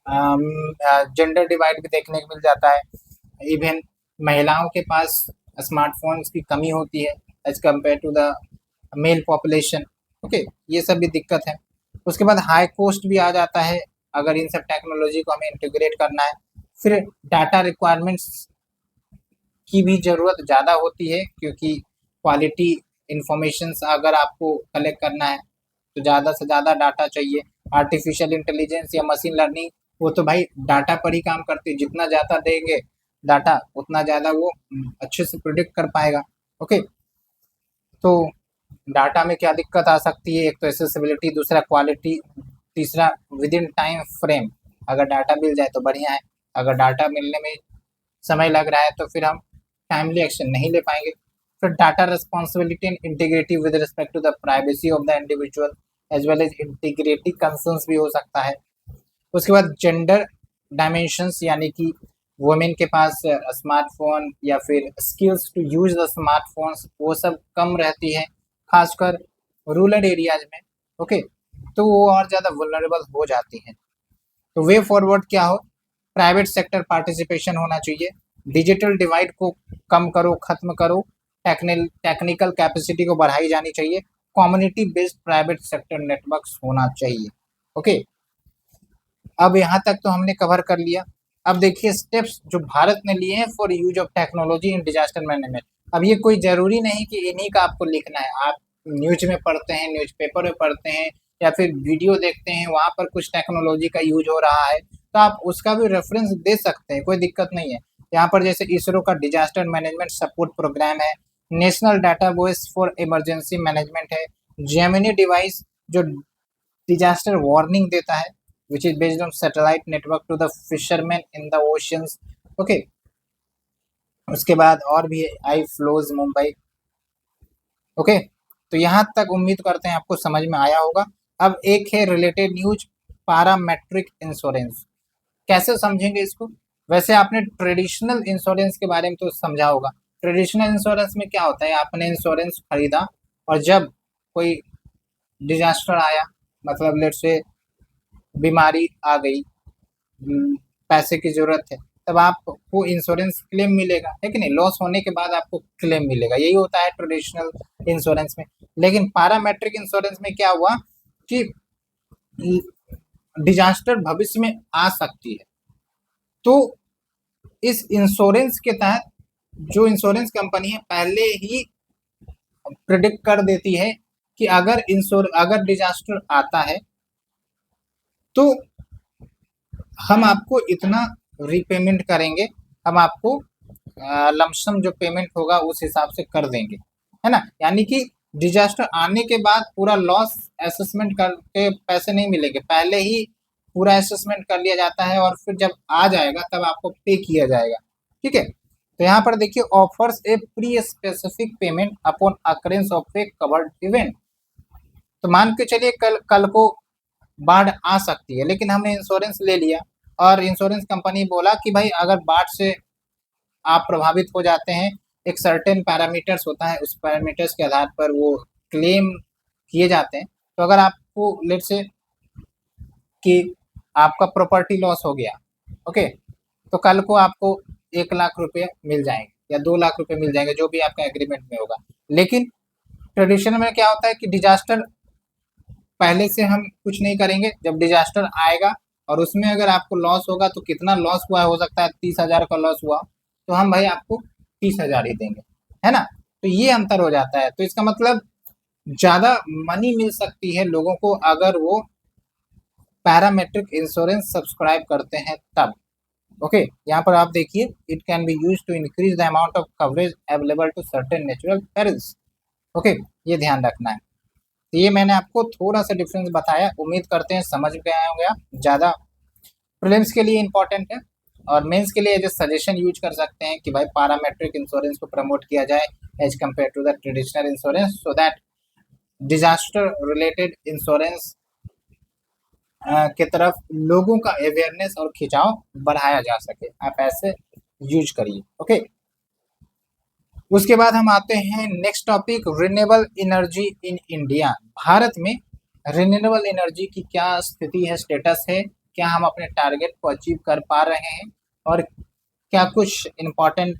जेंडर डिवाइड भी देखने को मिल जाता है। इवन महिलाओं के पास स्मार्टफोन्स की कमी होती है as compare to the male population. Okay, ये सब भी दिक्कत है। उसके बाद हाई कॉस्ट भी आ जाता है अगर इन सब टेक्नोलॉजी को हमें इंटीग्रेट करना है। फिर डाटा रिक्वायरमेंट्स की भी ज़रूरत ज़्यादा होती है, क्योंकि क्वालिटी इंफॉर्मेशंस अगर आपको कलेक्ट करना है तो ज़्यादा से ज़्यादा डाटा चाहिए। आर्टिफिशियल इंटेलिजेंस या मशीन लर्निंग वो तो भाई डाटा पर ही काम करती है, जितना ज़्यादा देंगे डाटा उतना ज़्यादा वो अच्छे से प्रिडिक्ट कर पाएगा। ओके, तो डाटा में क्या दिक्कत आ सकती है, एक तो एसेसिबिलिटी, दूसरा क्वालिटी, तीसरा विद इन टाइम फ्रेम। अगर डाटा मिल जाए तो बढ़िया है, अगर डाटा मिलने में समय लग रहा है तो फिर हम टाइमली एक्शन नहीं ले पाएंगे। फिर data responsibility and integrity with respect to the privacy of the individual as well as integrity concerns भी हो सकता है। उसके बाद जेंडर डायमेंशंस, यानी कि वुमेन के पास स्मार्टफोन या फिर skills to use the smartphones वो सब कम रहती है, खासकर रूरल एरियाज में। ओके, तो वो और ज़्यादा वुलनरेबल हो जाती हैं। तो वे फॉरवर्ड क्या हो, प्राइवेट सेक्टर पार्टिसिपेशन होना चाहिए, डिजिटल डिवाइड को कम करो, खत्म करो, टेक्निकल कैपेसिटी को बढ़ाई जानी चाहिए, community based private sector networks होना चाहिए। ओके, अब यहाँ तक तो हमने कवर कर लिया। अब देखिए स्टेप्स जो भारत ने लिए हैं for use of technology in disaster management. अब ये कोई जरूरी नहीं कि इन्हीं का आपको लिखना है, आप न्यूज में पढ़ते हैं, न्यूज़पेपर में पढ़ते हैं, या फिर वीडियो देखते हैं वहाँ पर कुछ टेक्नोलॉजी का यूज हो रहा है तो आप उसका भी रेफरेंस दे सकते हैं, कोई दिक्कत नहीं है। यहाँ पर जैसे इसरो का डिजास्टर मैनेजमेंट सपोर्ट प्रोग्राम है, national database for emergency management है, जेमिनी डिवाइस जो डिजास्टर वार्निंग देता है which is based on satellite network to the fishermen in the oceans। okay, उसके बाद और भी आई फ्लोज मुंबई। ओके, तो यहाँ तक उम्मीद करते हैं आपको समझ में आया होगा। अब एक है रिलेटेड न्यूज, पैरामेट्रिक इंश्योरेंस। कैसे समझेंगे इसको, वैसे आपने ट्रेडिशनल इंश्योरेंस के बारे में तो समझा होगा। ट्रेडिशनल इंश्योरेंस में क्या होता है, आपने इंश्योरेंस खरीदा और जब कोई डिजास्टर आया, मतलब लेट से बीमारी आ गई, पैसे की जरूरत है, तब आपको इंश्योरेंस क्लेम मिलेगा, है कि नहीं, लॉस होने के बाद आपको क्लेम मिलेगा, यही होता है ट्रेडिशनल इंश्योरेंस में। लेकिन पैरामेट्रिक इंश्योरेंस में क्या हुआ कि डिजास्टर भविष्य में आ सकती है, तो इस इंश्योरेंस के तहत जो इंश्योरेंस कंपनी है पहले ही प्रिडिक्ट कर देती है कि अगर डिजास्टर आता है तो हम आपको इतना रीपेमेंट करेंगे, हम आपको लमसम जो पेमेंट होगा उस हिसाब से कर देंगे, है ना। यानी कि डिजास्टर आने के बाद पूरा लॉस असेसमेंट करके पैसे नहीं मिलेंगे, पहले ही पूरा असेसमेंट कर लिया जाता है और फिर जब आ जाएगा तब आपको पे किया जाएगा। ठीक है, तो यहाँ पर देखिए offers A pre specific payment upon occurrence of A covered event. तो मान के चलिए कल को बाढ़ आ सकती है, लेकिन हमने इंश्योरेंस ले लिया और इंश्योरेंस कंपनी बोला कि भाई अगर बाढ़ से आप प्रभावित हो जाते हैं, एक सर्टेन पैरामीटर्स होता है, उस पैरामीटर्स के आधार पर वो क्लेम किए जाते हैं। तो अगर आपको लेट से कि आपका प्रॉपर्टी लॉस हो गया, ओके, तो कल को आपको 1 लाख रुपए मिल जाएंगे या 2 लाख रुपए मिल जाएंगे, जो भी आपका एग्रीमेंट में होगा। लेकिन ट्रेडिशन में क्या होता है कि डिजास्टर पहले से हम कुछ नहीं करेंगे, जब डिजास्टर आएगा और उसमें अगर आपको लॉस होगा तो कितना लॉस हुआ हो सकता है 30,000 का लॉस हुआ तो हम भाई आपको 30,000 ही देंगे, है ना। तो ये अंतर हो जाता है, तो इसका मतलब ज्यादा मनी मिल सकती है लोगों को अगर वो पैरामेट्रिक इंश्योरेंस सब्सक्राइब करते हैं तब। ओके, यहाँ पर आप देखिए, it can be use to increase the amount of coverage available to certain natural perils. Okay, ये ध्यान रखना है। तो ये मैंने आपको थोड़ा सा डिफरेंस बताया, उम्मीद करते हैं समझ गए होंगे आप। ज़्यादा प्रीलिम्स के लिए इंपॉर्टेंट है और मेंस के लिए एज ए सजेशन यूज कर सकते हैं कि भाई पैरामेट्रिक इंश्योरेंस को प्रमोट किया जाए as compare to the traditional insurance, so that disaster related insurance की तरफ लोगों का अवेयरनेस और खिंचाव बढ़ाया जा सके। आप ऐसे यूज करिए। ओके, उसके बाद हम आते हैं next topic, renewable energy in India. Bharat में रिन्यूएबल एनर्जी की क्या स्थिति है, स्टेटस है, क्या हम अपने टारगेट को अचीव कर पा रहे हैं और क्या कुछ इम्पोर्टेंट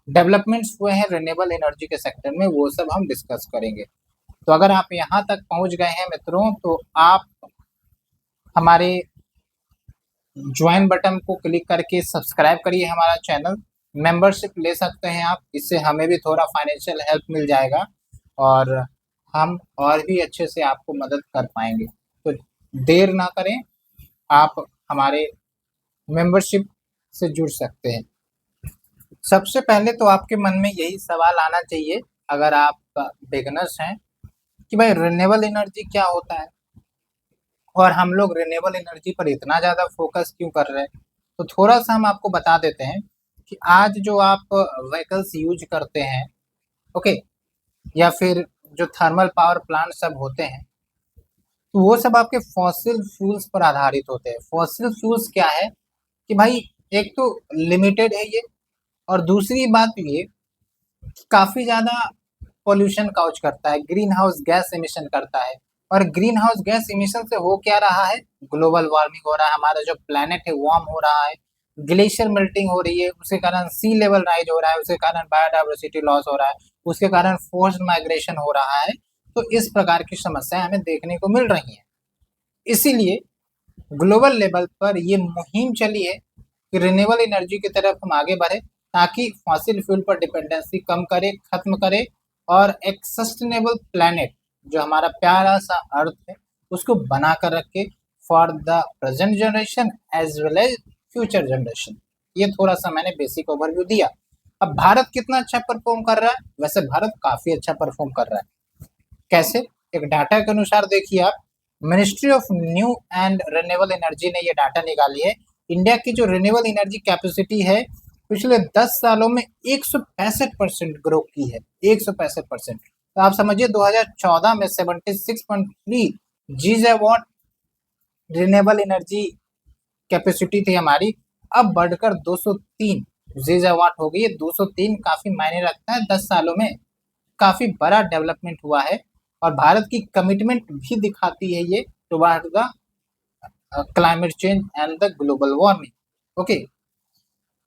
डेवलपमेंट्स हुए हैं रिन्यूएबल एनर्जी के सेक्टर में, वो सब हम डिस्कस करेंगे। तो अगर आप यहाँ तक पहुँच गए हैं मित्रों, तो आप हमारे ज्वाइन बटन को क्लिक करके सब्सक्राइब करिए हमारा चैनल, मेंबरशिप ले सकते हैं आप, इससे हमें भी थोड़ा फाइनेंशियल हेल्प मिल जाएगा और हम और भी अच्छे से आपको मदद कर पाएंगे। तो देर ना करें, आप हमारे मेंबरशिप से जुड़ सकते हैं। सबसे पहले तो आपके मन में यही सवाल आना चाहिए, अगर आप बिगनर्स हैं, कि भाई रिन्यूएबल एनर्जी क्या होता है और हम लोग रिन्यूएबल एनर्जी पर इतना ज़्यादा फोकस क्यों कर रहे हैं। तो थोड़ा सा हम आपको बता देते हैं कि आज जो आप व्हीकल्स यूज करते हैं, ओके, या फिर जो थर्मल पावर प्लांट सब होते हैं, तो वो सब आपके फॉसिल फ्यूल्स पर आधारित होते हैं। फॉसिल फ्यूल्स क्या है कि भाई एक तो लिमिटेड है ये, और दूसरी बात ये काफ़ी ज़्यादा पोल्यूशन काउज करता है, ग्रीन हाउस गैस एमिशन करता है। और ग्रीन हाउस गैस इमिशन से हो क्या रहा है, ग्लोबल वार्मिंग हो रहा है, हमारा जो प्लेनेट है वार्म हो रहा है, ग्लेशियर मेल्टिंग हो रही है, उसके कारण सी लेवल राइज हो रहा है, उसके कारण बायोडाइवर्सिटी लॉस हो रहा है, उसके कारण फोर्स्ड माइग्रेशन हो रहा है। तो इस प्रकार की समस्याएं हमें देखने को मिल रही हैं। इसीलिए ग्लोबल लेवल पर ये मुहिम चली है कि रिन्यूएबल एनर्जी की तरफ हम आगे बढ़े, ताकि फॉसिल फ्यूल पर डिपेंडेंसी कम करे, खत्म करे और एक सस्टेनेबल प्लेनेट, जो हमारा प्यारा सा अर्थ है, उसको बना कर रखे for the present generation as well as future generation. ये थोड़ा सा मैंने बेसिक ओवरव्यू दिया। अब भारत कितना अच्छा परफॉर्म कर रहा है, वैसे भारत काफी अच्छा परफॉर्म कर रहा है। कैसे, एक डाटा के अनुसार देखिए आप, ministry of new and renewable energy ने ये डाटा निकाली है। इंडिया की जो रिन्यूएबल एनर्जी कैपेसिटी है पिछले 10 सालों में 165% ग्रो की है, 165%। तो आप समझिए 2014 में 76.3 गीगावाट रिन्यूएबल एनर्जी कैपेसिटी थी हमारी, अब बढ़कर 203 गीगावाट हो गई है। 203 काफी मायने रखता है, 10 सालों में काफी बड़ा डेवलपमेंट हुआ है और भारत की कमिटमेंट भी दिखाती है ये toward the climate change and the global warming. Okay,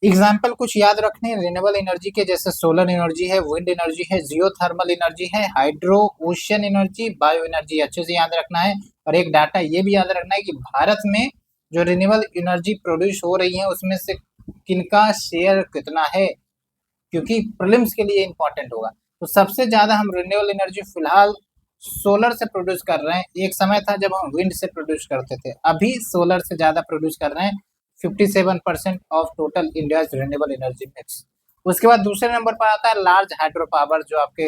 example कुछ याद रखने रिन्यूएबल एनर्जी के, जैसे सोलर एनर्जी है, विंड एनर्जी है, जियोथर्मल एनर्जी है, hydro, ocean energy, bio energy, अच्छे से याद रखना है। और एक डाटा ये भी याद रखना है कि भारत में जो रिन्यूएबल एनर्जी प्रोड्यूस हो रही है उसमें से किनका शेयर कितना है, क्योंकि प्रीलिम्स के लिए इंपॉर्टेंट होगा। तो सबसे ज्यादा हम रिन्यूएबल एनर्जी फिलहाल सोलर से प्रोड्यूस कर रहे हैं। एक समय था जब हम विंड से प्रोड्यूस करते थे, अभी सोलर से ज्यादा प्रोड्यूस कर रहे हैं, 57% of total India renewable energy mix. उसके बाद दूसरे नंबर पर आता है लार्ज हाइड्रो पावर, जो आपके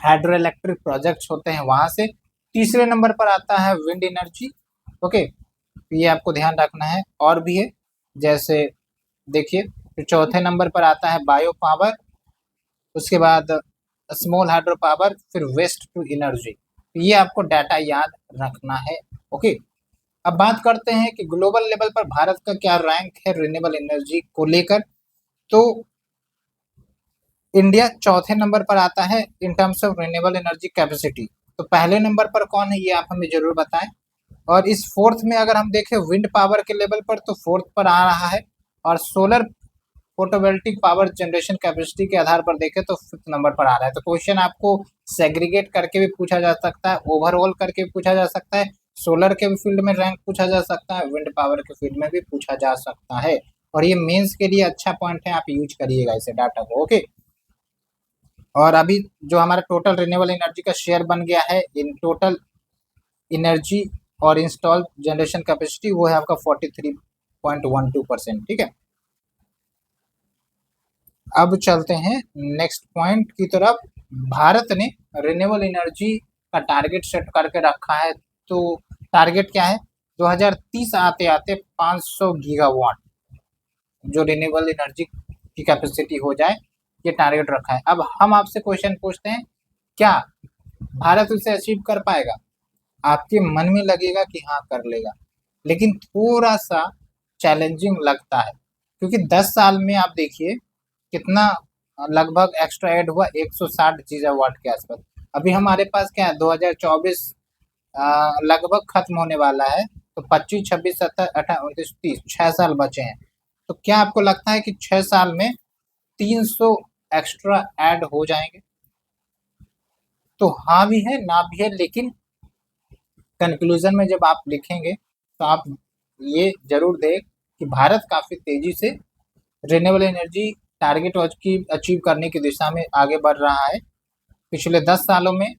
हाइड्रो इलेक्ट्रिक प्रोजेक्ट्स होते हैं वहां से। तीसरे नंबर पर आता है विंड एनर्जी। ओके, ये आपको ध्यान रखना है। और भी है, जैसे देखिए, फिर चौथे नंबर पर आता है बायो पावर, उसके बाद स्मॉल हाइड्रो पावर, फिर वेस्ट टू एनर्जी। ये आपको डाटा याद रखना है। ओके, अब बात करते हैं कि ग्लोबल लेवल पर भारत का क्या रैंक है रिन्यूएबल एनर्जी को लेकर। तो इंडिया चौथे नंबर पर आता है in terms of renewable energy capacity. तो पहले नंबर पर कौन है ये आप हमें जरूर बताएं। और इस फोर्थ में अगर हम देखें विंड पावर के लेवल पर, तो फोर्थ पर आ रहा है। और solar photovoltaic power generation capacity के आधार पर देखें तो 5th नंबर पर आ रहा है। तो क्वेश्चन आपको सेग्रीगेट करके भी पूछा जा सकता है, ओवरऑल करके भी पूछा जा सकता है, सोलर के फील्ड में रैंक पूछा जा सकता है, विंड पावर के फील्ड में भी पूछा जा सकता है। और ये मेंस के लिए अच्छा पॉइंट है, आप यूज करिएगा इसे डाटा को। ओके, और अभी जो हमारा टोटल रिन्यूएबल एनर्जी का शेयर बन गया है इन टोटल एनर्जी और इंस्टॉल जनरेशन कैपेसिटी वो है आपका 43.12%। ठीक है, अब चलते हैं नेक्स्ट पॉइंट की तरफ। भारत ने रिन्यूएबल एनर्जी का टारगेट सेट करके रखा है। तो टारगेट क्या है? 2030 आते आते 500 गीगावाट जो रिन्यूएबल एनर्जी की कैपेसिटी हो जाए, ये टारगेट रखा है। अब हम आपसे क्वेश्चन पूछते हैं, क्या भारत उसे अचीव कर पाएगा? आपके मन में लगेगा कि हाँ कर लेगा, लेकिन थोड़ा सा चैलेंजिंग लगता है, क्योंकि 10 साल में आप देखिए कितना लगभग एक्स्ट्रा ऐड हुआ, 160 गीगावाट के आसपास। अभी हमारे पास क्या है, 2024 लगभग खत्म होने वाला है, तो 25, 26, 27, 28, 29, 30 6 साल बचे हैं। तो क्या आपको लगता है कि 6 साल में 300 एक्स्ट्रा ऐड हो जाएंगे? तो हाँ भी है ना भी है, लेकिन कंक्लूजन में जब आप लिखेंगे तो आप ये जरूर दें कि भारत काफी तेजी से रिन्यूएबल एनर्जी टारगेट अचीव करने की दिशा में आगे बढ़ रहा है। पिछले 10 सालों में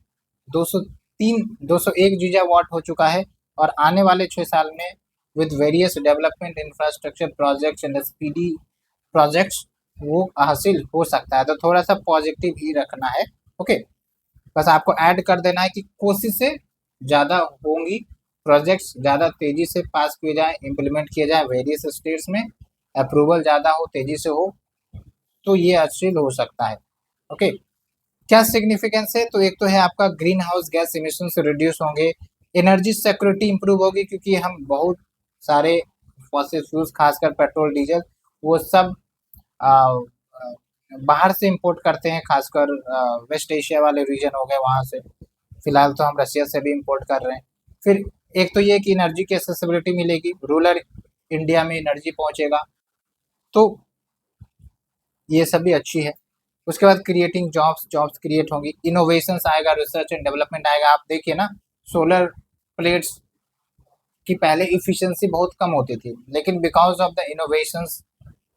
203 201 गीगावाट हो चुका है, और आने वाले 6 साल में with various development infrastructure projects and speedy projects वो हासिल हो सकता है। तो थोड़ा सा पॉजिटिव ही रखना है। ओके, बस आपको ऐड कर देना है कि कोशिशें ज़्यादा होंगी, प्रोजेक्ट्स ज़्यादा तेजी से पास किए जाएं, इम्प्लीमेंट किए जाएं वेरियस स्टेट्स में, अप्रूवल ज़्यादा हो, तेजी से हो, तो ये हासिल हो सकता है। ओके, क्या सिग्निफिकेंस है? तो एक तो है आपका ग्रीन हाउस गैस इमिशन से रिड्यूस होंगे, एनर्जी सिक्योरिटी इंप्रूव होगी, क्योंकि हम बहुत सारे फॉसिल फ्यूल्स खासकर पेट्रोल डीजल वो सब आ, आ, बाहर से इंपोर्ट करते हैं, खासकर वेस्ट एशिया वाले रीजन हो गए वहाँ से। फिलहाल तो हम रशिया से भी इंपोर्ट कर रहे हैं। फिर एक तो ये कि एनर्जी की एक्सेसिबिलिटी मिलेगी, रूरल इंडिया में एनर्जी पहुंचेगा, तो ये सभी अच्छी है। उसके बाद क्रिएटिंग जॉब्स क्रिएट होंगी, इनोवेशंस आएगा, रिसर्च एंड डेवलपमेंट आएगा। आप देखिए ना, सोलर प्लेट्स की पहले इफिशिएंसी बहुत कम होती थी, लेकिन because of the innovations,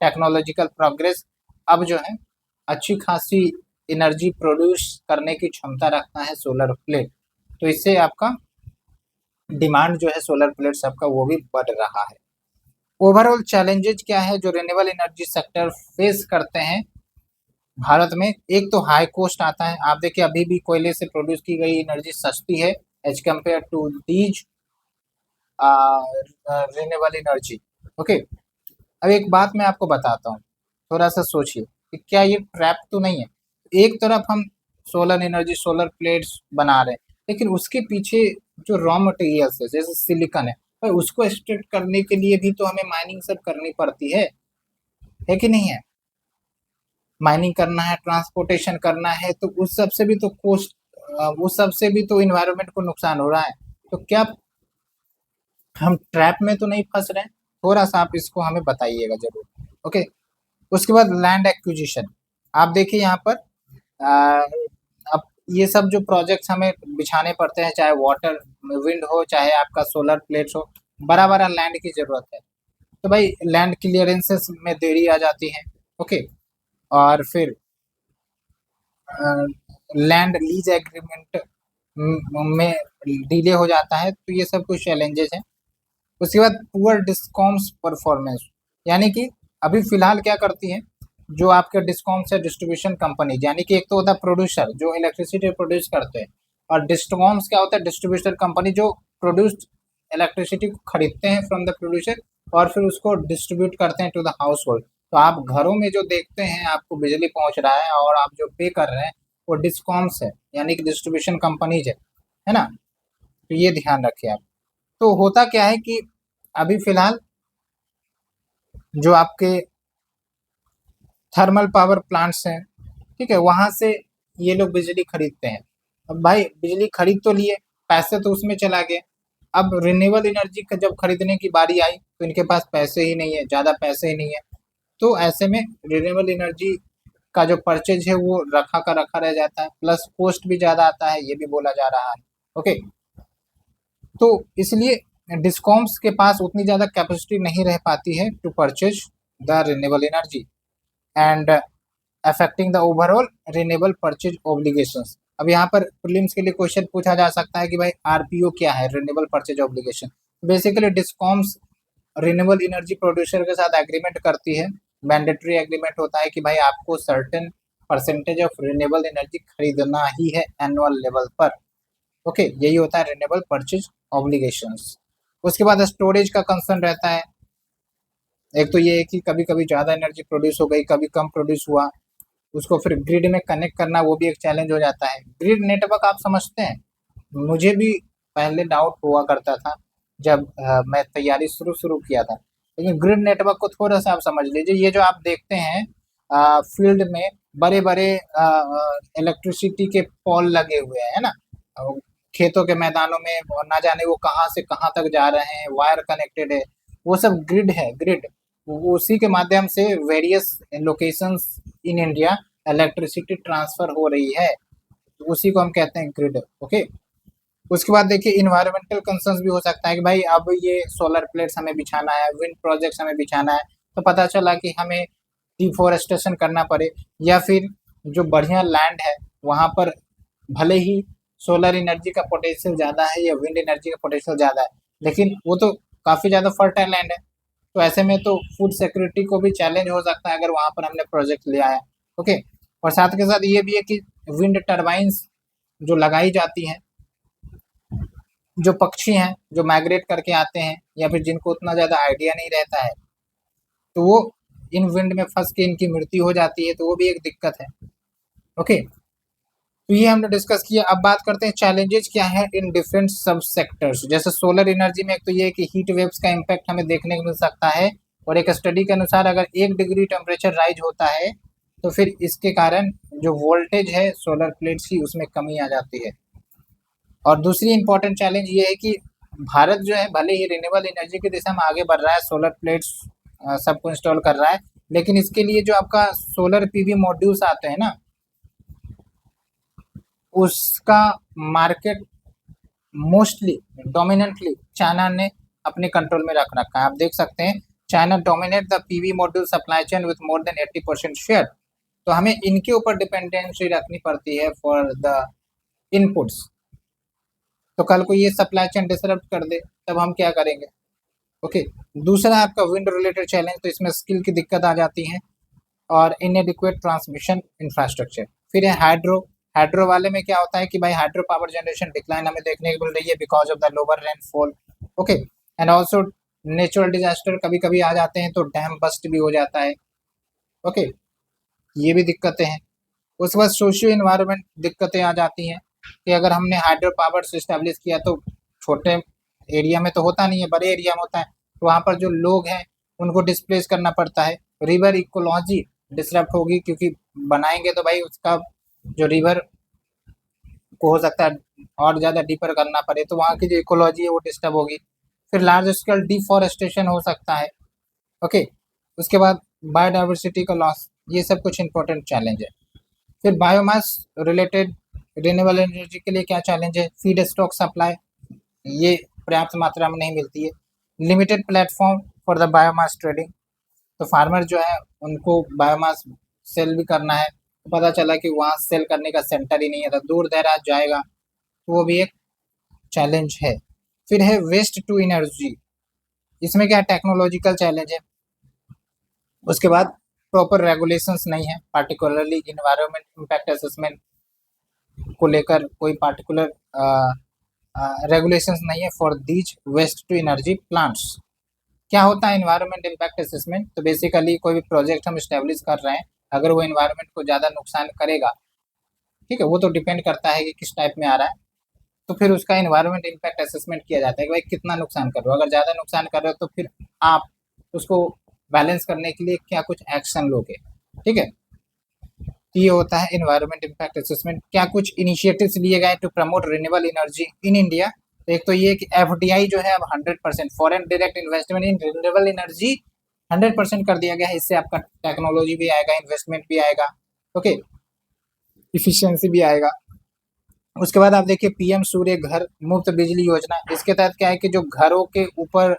technological progress, अब जो है अच्छी खासी एनर्जी प्रोड्यूस करने की क्षमता रखता है सोलर प्लेट। तो इससे आपका डिमांड जो है सोलर प्लेट्स आपका वो भी बढ़ रहा है। ओवरऑल चैलेंजेस क्या है जो रिन्यूएबल एनर्जी सेक्टर फेस करते हैं भारत में? एक तो हाई कॉस्ट आता है। आप देखिए अभी भी कोयले से प्रोड्यूस की गई एनर्जी सस्ती है as compare to these renewable energy. Okay, अब एक बात मैं आपको बताता हूँ, थोड़ा सा सोचिए कि क्या ये ट्रैप तो नहीं है? एक तरफ हम सोलर एनर्जी, सोलर प्लेट्स बना रहे हैं, लेकिन उसके पीछे जो रॉ मटेरियल्स है जैसे सिलिकॉन है, भाई उसको एक्सट्रैक्ट करने के लिए भी तो हमें माइनिंग सब करनी पड़ती है कि नहीं है? माइनिंग करना है, ट्रांसपोर्टेशन करना है, तो उस सब से भी तो कोस्ट, उस सब से भी तो इन्वायरमेंट को नुकसान हो रहा है। तो क्या हम ट्रैप में तो नहीं फंस रहे हैं? थोड़ा सा आप इसको हमें बताइएगा जरूर। ओके, उसके बाद लैंड एक्विजिशन। आप देखिए यहाँ पर अब ये सब जो प्रोजेक्ट्स हमें बिछाने पड़ते हैं, चाहे वाटर विंड हो, चाहे आपका सोलर प्लेट्स हो, बड़ा बड़ा लैंड की जरूरत है। तो भाई लैंड क्लियरेंसेस में देरी आ जाती है। ओके, और फिर लैंड लीज एग्रीमेंट में डिले हो जाता है। तो ये सब कुछ चैलेंजेस हैं। उसके बाद पुअर डिस्कॉम्स परफॉर्मेंस, यानी कि अभी फिलहाल क्या करती है जो आपके डिस्कॉम्स है, डिस्ट्रीब्यूशन कंपनी, यानी कि एक तो होता है प्रोड्यूसर जो इलेक्ट्रिसिटी प्रोड्यूस करते हैं, और डिस्कॉम्स क्या होता है, डिस्ट्रीब्यूटर कंपनी जो प्रोड्यूस्ड इलेक्ट्रिसिटी को खरीदते हैं फ्रॉम द प्रोड्यूसर और फिर उसको डिस्ट्रीब्यूट करते हैं टू द हाउस होल्ड। तो आप घरों में जो देखते हैं आपको बिजली पहुंच रहा है और आप जो पे कर रहे हैं वो डिस्कॉम्स है, यानी कि डिस्ट्रीब्यूशन कंपनीज है ना? तो ये ध्यान रखिए आप। तो होता क्या है कि अभी फिलहाल जो आपके थर्मल पावर प्लांट्स हैं, ठीक है, वहां से ये लोग बिजली खरीदते हैं। अब भाई बिजली खरीद तो लिए, पैसे तो उसमें चला गए। अब रिन्यूएबल एनर्जी का जब खरीदने की बारी आई तो इनके पास पैसे ही नहीं है, ज़्यादा पैसे ही नहीं है। तो ऐसे में रिन्यूएबल एनर्जी का जो परचेज है वो रखा का रखा रह जाता है, प्लस कॉस्ट भी ज़्यादा आता है, ये भी बोला जा रहा है। ओके, तो इसलिए डिस्कॉम्स के पास उतनी ज़्यादा कैपेसिटी नहीं रह पाती है to purchase the renewable energy and affecting the overall renewable purchase obligations. अब यहाँ पर प्रीलिम्स के लिए क्वेश्चन पूछा जा सकता है कि भाई आरपीओ क्या है, renewable purchase obligation. Basically discoms renewable energy producer के साथ एग्रीमेंट करती है, मैंडेटरी एग्रीमेंट होता है कि भाई आपको certain percentage of renewable energy खरीदना ही है एनुअल लेवल पर। ओके, यही होता है रिन्यूएबल परचेज ऑब्लिगेशंस। उसके बाद स्टोरेज का कंसर्न रहता है। एक तो ये है कि कभी कभी ज़्यादा एनर्जी प्रोड्यूस हो गई, कभी कम प्रोड्यूस हुआ, उसको फिर ग्रिड में कनेक्ट करना वो भी एक चैलेंज हो जाता है। ग्रिड नेटवर्क आप समझते हैं, मुझे भी पहले डाउट हुआ करता था जब मैं तैयारी शुरू शुरू किया था। लेकिन ग्रिड नेटवर्क को थोड़ा सा आप समझ लीजिए, ये जो आप देखते हैं फील्ड में बड़े बड़े इलेक्ट्रिसिटी के पोल लगे हुए हैं ना, खेतों के मैदानों में, और ना जाने वो कहाँ से कहाँ तक जा रहे हैं, वायर कनेक्टेड है, वो सब ग्रिड है। ग्रिड उसी के माध्यम से various locations in India electricity transfer हो रही है, तो उसी को हम कहते हैं ग्रिड। ओके, उसके बाद देखिए इन्वायरमेंटल कंसर्न्स भी हो सकता है कि भाई अब ये सोलर प्लेट्स हमें बिछाना है, विंड प्रोजेक्ट्स हमें बिछाना है, तो पता चला कि हमें डिफोरेस्टेशन करना पड़े, या फिर जो बढ़िया लैंड है वहाँ पर भले ही सोलर एनर्जी का पोटेंशियल ज़्यादा है या विंड एनर्जी का पोटेंशियल ज़्यादा है, लेकिन वो तो काफ़ी ज़्यादा फर्टाइल लैंड है, तो ऐसे में तो फूड सिक्योरिटी को भी चैलेंज हो सकता है अगर वहाँ पर हमने प्रोजेक्ट लिया है। ओके, और साथ के साथ ये भी है कि विंड टर्बाइंस जो लगाई जाती हैं, जो पक्षी हैं जो माइग्रेट करके आते हैं या फिर जिनको उतना ज़्यादा आइडिया नहीं रहता है, तो वो इन विंड में फंस के इनकी मृत्यु हो जाती है, तो वो भी एक दिक्कत है। ओके, तो ये हमने डिस्कस किया। अब बात करते हैं चैलेंजेस क्या है इन डिफरेंट सब सेक्टर्स। जैसे सोलर एनर्जी में एक तो ये है कि हीट वेव्स का इम्पैक्ट हमें देखने को मिल सकता है, और एक स्टडी के अनुसार अगर 1 डिग्री टेम्परेचर राइज होता है तो फिर इसके कारण जो वोल्टेज है सोलर प्लेट्स की उसमें कमी आ जाती है। और दूसरी इंपॉर्टेंट चैलेंज ये है कि भारत जो है भले ही रिन्यूएबल एनर्जी की दिशा में आगे बढ़ रहा है, सोलर प्लेट्स सबको इंस्टॉल कर रहा है, लेकिन इसके लिए जो आपका सोलर पीवी मॉड्यूल्स आते हैं ना, उसका मार्केट मोस्टली डोमिनेंटली चाइना ने अपने कंट्रोल में रख रखा है। आप देख सकते हैं China dominate the PV module supply chain with more than 80% share, तो हमें इनके ऊपर डिपेंडेंसी रखनी पड़ती है फॉर द इनपुट्स। तो कल को ये सप्लाई चेन डिसरप्ट कर दे तब हम क्या करेंगे। ओके, दूसरा आपका विंड रिलेटेड चैलेंज, तो इसमें स्किल की दिक्कत आ जाती है और इनएडिक्वेट ट्रांसमिशन इंफ्रास्ट्रक्चर। फिर है हाइड्रो। हाइड्रो वाले में क्या होता है कि भाई हाइड्रो पावर जनरेशन डिक्लाइन हमें देखने को मिल रही है because of the lower rainfall. Okay, and also natural disaster कभी कभी आ जाते हैं तो डैम बस्ट भी हो जाता है। ओके, ये भी दिक्कतें हैं। उसके बाद सोशियो इन्वायरमेंट दिक्कतें आ जाती हैं कि अगर हमने हाइड्रो पावर इस्टेब्लिश किया तो छोटे एरिया में तो होता नहीं है, बड़े एरिया में होता है, तो वहाँ पर जो लोग हैं उनको डिस्प्लेस करना पड़ता है। रिवर इकोलॉजी डिसरप्ट होगी क्योंकि बनाएंगे तो भाई उसका जो रिवर को हो सकता है और ज़्यादा डीपर करना पड़े, तो वहाँ की जो इकोलॉजी है वो डिस्टर्ब होगी। फिर लार्ज स्केल डिफॉरेस्टेशन हो सकता है। ओके, उसके बाद बायोडाइवर्सिटी का लॉस, ये सब कुछ इंपॉर्टेंट चैलेंज है। फिर बायोमास रिलेटेड रिन्यूएबल एनर्जी के लिए क्या चैलेंज है, फीड स्टॉक सप्लाई ये पर्याप्त मात्रा में नहीं मिलती है। Limited platform for the biomass trading, तो फार्मर जो है उनको बायोमास सेल भी करना है, तो पता चला कि वहाँ सेल करने का सेंटर ही नहीं है, तो दूर दराज जाएगा, तो वो भी एक चैलेंज है। फिर है वेस्ट टू एनर्जी, इसमें क्या टेक्नोलॉजिकल चैलेंज है। उसके बाद प्रॉपर रेगुलेशंस नहीं है, पार्टिकुलरली इन्वायरमेंट इम्पैक्ट असेसमेंट को लेकर कोई पार्टिकुलर रेगुलेशंस नहीं है for these waste to energy plants. क्या होता है इन्वायरमेंट इम्पैक्ट असेसमेंट, तो बेसिकली कोई भी प्रोजेक्ट हम इस्टेब्लिश कर रहे हैं, अगर वो इन्वायरमेंट को ज़्यादा नुकसान करेगा, ठीक है, वो तो डिपेंड करता है कि किस टाइप में आ रहा है, तो फिर उसका इन्वायरमेंट इम्पैक्ट असेसमेंट किया जाता है कि भाई कितना नुकसान कर रहे हो। अगर ज़्यादा नुकसान कर रहे हो तो फिर आप उसको बैलेंस करने के लिए क्या कुछ एक्शन लोगे, ठीक है। तो ये होता है इन्वायरमेंट इम्पैक्ट असेसमेंट। क्या कुछ इनिशिएटिव्स लिए गए to promote renewable energy in India, तो एक तो ये कि एफडीआई जो है अब 100% foreign direct investment in renewable energy 100% कर दिया गया है। इससे आपका टेक्नोलॉजी भी आएगा, इन्वेस्टमेंट भी आएगा, ओके, इफिशियंसी भी आएगा। उसके बाद आप देखिए पीएम सूर्य घर मुफ्त बिजली योजना, इसके तहत क्या है कि जो घरों के ऊपर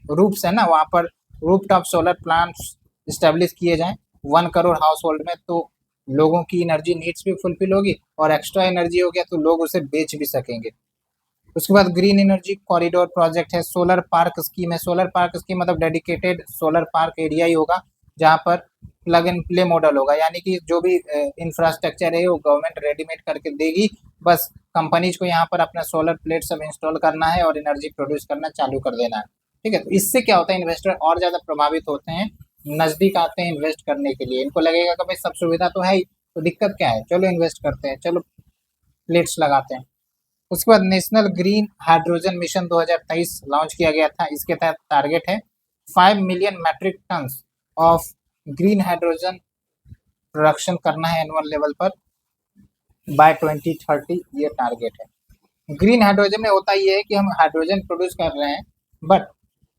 रूफ्स है ना, वहाँ पर roof top solar plants establish किए जाएं 1 करोड़ हाउस होल्ड में, तो लोगों की एनर्जी नीड्स भी फुलफिल होगी और एक्स्ट्रा एनर्जी हो गया तो लोग उसे बेच भी सकेंगे। उसके बाद ग्रीन एनर्जी कॉरिडोर प्रोजेक्ट है, सोलर पार्क स्कीम है। सोलर पार्क स्कीम मतलब डेडिकेटेड सोलर पार्क एरिया ही होगा जहाँ पर प्लग एंड प्ले मॉडल होगा, यानी कि जो भी इंफ्रास्ट्रक्चर है वो गवर्नमेंट रेडीमेड करके देगी, बस कंपनीज को यहाँ पर अपना सोलर प्लेट सब इंस्टॉल करना है और एनर्जी प्रोड्यूस करना चालू कर देना है। ठीक है, तो इससे क्या होता है, इन्वेस्टर और ज़्यादा प्रभावित होते हैं, नज़दीक आते हैं इन्वेस्ट करने के लिए। इनको लगेगा कि भाई सब सुविधा तो है ही, तो दिक्कत क्या है, चलो इन्वेस्ट करते हैं, चलो प्लेट्स लगाते हैं। उसके बाद national green hydrogen mission 2023 launch किया गया था। इसके तहत टारगेट है 5 million metric tons of green hydrogen production करना है एनुअल लेवल पर बाय 2030, ये टारगेट है। ग्रीन हाइड्रोजन में होता ये है कि हम हाइड्रोजन प्रोड्यूस कर रहे हैं but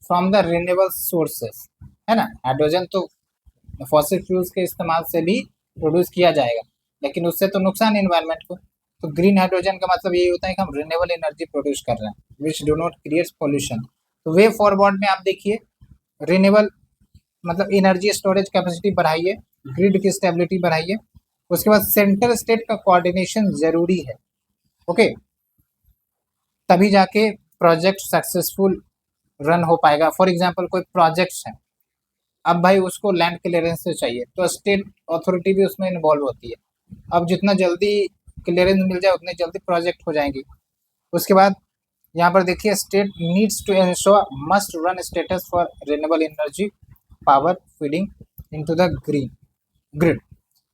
from the renewable sources, है ना। हाइड्रोजन तो फॉसिल फ्यूल्स के इस्तेमाल से भी प्रोड्यूस किया जाएगा, लेकिन उससे तो नुकसान है एनवायरनमेंट को। तो ग्रीन हाइड्रोजन का मतलब यही होता है कि हम रिन्यूएबल एनर्जी प्रोड्यूस कर रहे हैं which do not create pollution. तो वे फॉरवर्ड में आप देखिए, रिन्यूएबल मतलब एनर्जी स्टोरेज कैपेसिटी बढ़ाइए, ग्रिड की स्टेबिलिटी बढ़ाइए। उसके बाद सेंटर स्टेट का कोऑर्डिनेशन जरूरी है, ओके, तभी जाके प्रोजेक्ट सक्सेसफुल रन हो पाएगा। फॉर एग्जांपल कोई प्रोजेक्ट्स है, अब भाई उसको लैंड क्लियरेंस से चाहिए तो स्टेट अथॉरिटी भी उसमें इन्वॉल्व होती है। अब जितना जल्दी क्लियरेंस मिल जाए उतनी जल्दी प्रोजेक्ट हो जाएंगी। उसके बाद यहाँ पर देखिए, state needs to ensure must run status for renewable energy power feeding into the green grid.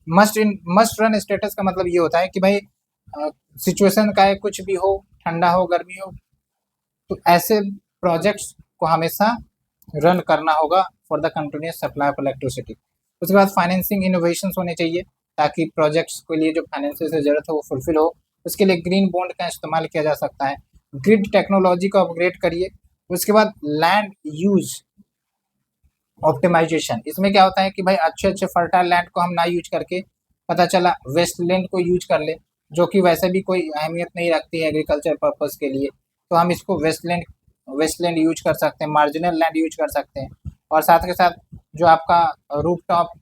Must run status का मतलब ये होता है कि भाई सिचुएशन का है, कुछ भी हो, ठंडा हो गर्मी हो, तो ऐसे प्रोजेक्ट्स को हमेशा रन करना होगा for the continuous supply of electricity. उसके बाद फाइनेंसिंग इनोवेशन होने चाहिए ताकि प्रोजेक्ट्स के लिए जो फाइनेंशियल से जरूरत है वो फुलफिल हो। उसके लिए ग्रीन बॉन्ड का इस्तेमाल किया जा सकता है। ग्रिड टेक्नोलॉजी को अपग्रेड करिए। उसके बाद लैंड यूज ऑप्टिमाइजेशन, इसमें क्या होता है कि भाई अच्छे अच्छे फर्टाइल लैंड को हम ना यूज करके पता चला वेस्ट लैंड को यूज कर ले, जो कि वैसे भी कोई अहमियत नहीं रखती है एग्रीकल्चर पर्पस के लिए, तो हम इसको वेस्टलैंड यूज कर सकते हैं, मार्जिनल लैंड यूज कर सकते हैं। और साथ के साथ जो आपका रूफ टॉप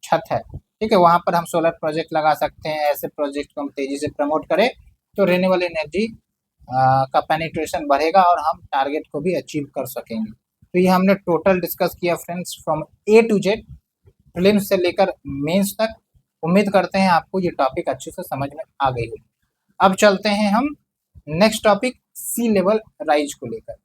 छत है, ठीक है, वहाँ पर हम सोलर प्रोजेक्ट लगा सकते हैं। ऐसे प्रोजेक्ट को हम तेजी से प्रमोट करें तो रिन्यूएबल एनर्जी का पेनिट्रेशन बढ़ेगा और हम टारगेट को भी अचीव कर सकेंगे। तो ये हमने टोटल डिस्कस किया friends, from A to Z, prelims से लेकर मेंस तक। उम्मीद करते हैं आपको ये टॉपिक अच्छे से समझ में आ गई होगी। अब चलते हैं हम नेक्स्ट टॉपिक सी लेवल राइज को लेकर।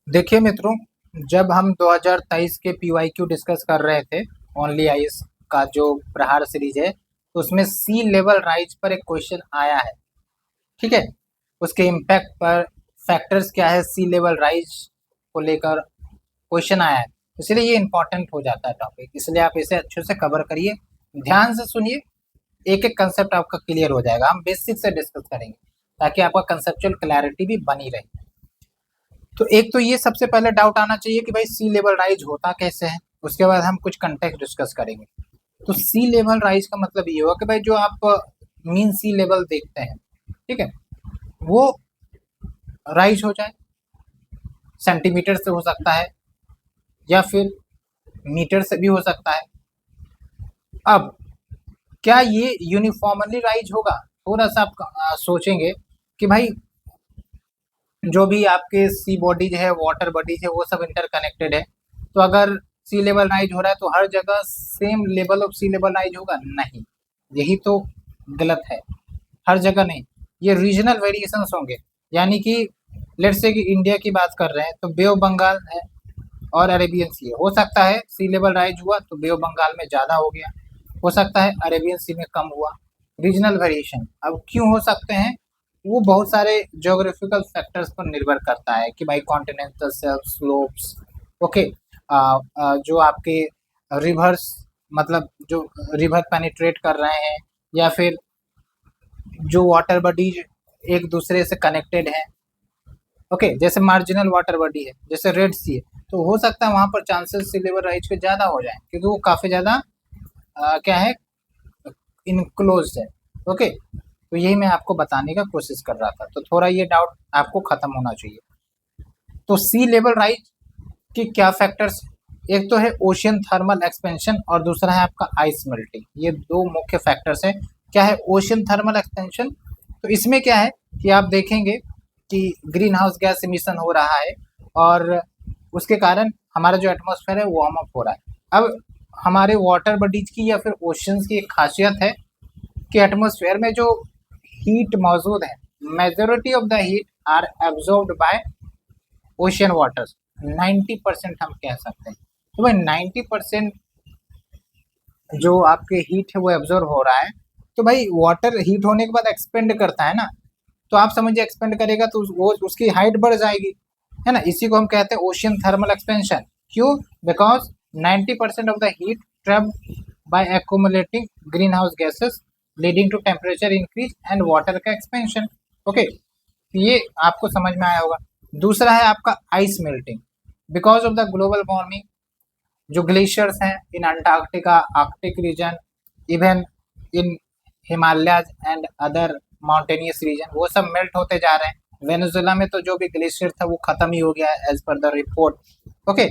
देखिए मित्रों, जब हम 2023 के PYQ डिस्कस कर रहे थे ओनली आईएएस का जो प्रहार सीरीज है, तो उसमें सी लेवल राइज पर एक क्वेश्चन आया है, ठीक है। उसके इम्पैक्ट पर फैक्टर्स क्या है, सी लेवल राइज को लेकर क्वेश्चन आया है, इसलिए ये इंपॉर्टेंट हो जाता है टॉपिक, इसलिए आप इसे अच्छे से कवर करिए, ध्यान से सुनिए, एक एक कंसेप्ट आपका क्लियर हो जाएगा। हम बेसिक से डिस्कस करेंगे ताकि आपका कंसेप्चुअल क्लैरिटी भी बनी रहे। तो एक तो ये सबसे पहले डाउट आना चाहिए कि भाई सी लेवल राइज होता कैसे है, उसके बाद हम कुछ कंटेक्स्ट डिस्कस करेंगे। तो सी लेवल राइज का मतलब ये होगा कि भाई जो आप मीन सी लेवल देखते हैं, ठीक है, वो राइज हो जाए, सेंटीमीटर से हो सकता है या फिर मीटर से भी हो सकता है। अब क्या ये यूनिफॉर्मली राइज होगा, थोड़ा सा आप सोचेंगे कि भाई जो भी आपके सी बॉडीज है, वाटर बॉडीज है, वो सब इंटरकनेक्टेड है, तो अगर सी लेवल राइज हो रहा है तो हर जगह same level of sea level rise होगा, नहीं, यही तो गलत है, हर जगह नहीं, ये रीजनल वेरिएशंस होंगे। यानी कि लेट्स से कि इंडिया की बात कर रहे हैं तो बे ऑफ बंगाल है और अरेबियन सी है, हो सकता है सी लेवल राइज हुआ तो बे ऑफ बंगाल में ज़्यादा हो गया, हो सकता है अरेबियन सी में कम हुआ, रीजनल वेरिएशन। अब क्यों हो सकते हैं, वो बहुत सारे ज्योग्राफिकल फैक्टर्स पर निर्भर करता है कि भाई कॉन्टिनेंटल शेल्फ, स्लोप्स, ओके, जो आपके रिवर्स, मतलब जो रिवर पेनिट्रेट कर रहे हैं, या फिर जो वाटर बॉडीज एक दूसरे से कनेक्टेड हैं, ओके, जैसे मार्जिनल वाटर बॉडी है, जैसे रेड सी है, तो हो सकता है वहाँ पर चांसेस सी लेवल राइज के ज़्यादा हो जाए क्योंकि वो काफ़ी ज़्यादा क्या है, इनक्लोज है, ओके। तो यही मैं आपको बताने का कोशिश कर रहा था, तो थोड़ा ये डाउट आपको ख़त्म होना चाहिए। तो सी लेवल राइज के क्या फैक्टर्स एक तो है ओशियन थर्मल एक्सपेंशन और दूसरा है आपका आइस मेल्टिंग। ये दो मुख्य फैक्टर्स हैं। क्या है ओशियन थर्मल एक्सपेंशन? तो इसमें क्या है कि आप देखेंगे कि ग्रीन हाउस गैस इमिशन हो रहा है और उसके कारण हमारा जो एटमॉस्फेयर है वो वार्म अप हो रहा है। अब हमारे वाटर बॉडीज की या फिर ओशियंस की एक खासियत है कि एटमॉस्फेयर में जो हीट मौजूद है, majority of the heat are absorbed by ocean waters. 90% हम कह सकते हैं। तो भाई 90% जो आपके हीट है वो एब्जॉर्ब हो रहा है। तो भाई वाटर हीट होने के बाद एक्सपेंड करता है ना, तो आप समझिए एक्सपेंड करेगा तो वो उसकी हाइट बढ़ जाएगी, है ना। इसी को हम कहते हैं ओशियन थर्मल एक्सपेंशन। क्यों? Because 90% of the heat trap by accumulating green house gases leading to temperature increase and water का एक्सपेंशन। ओके, ये आपको समझ में आया होगा। दूसरा है आपका ice melting. Because of the global warming, जो ग्लेशियर्स हैं in Antarctica, Arctic region, even in Himalayas and other mountainous region, वो सब मेल्ट होते जा रहे हैं। वेनेजुएला में तो जो भी ग्लेशियर था वो खत्म ही हो गया है as per the report. Okay,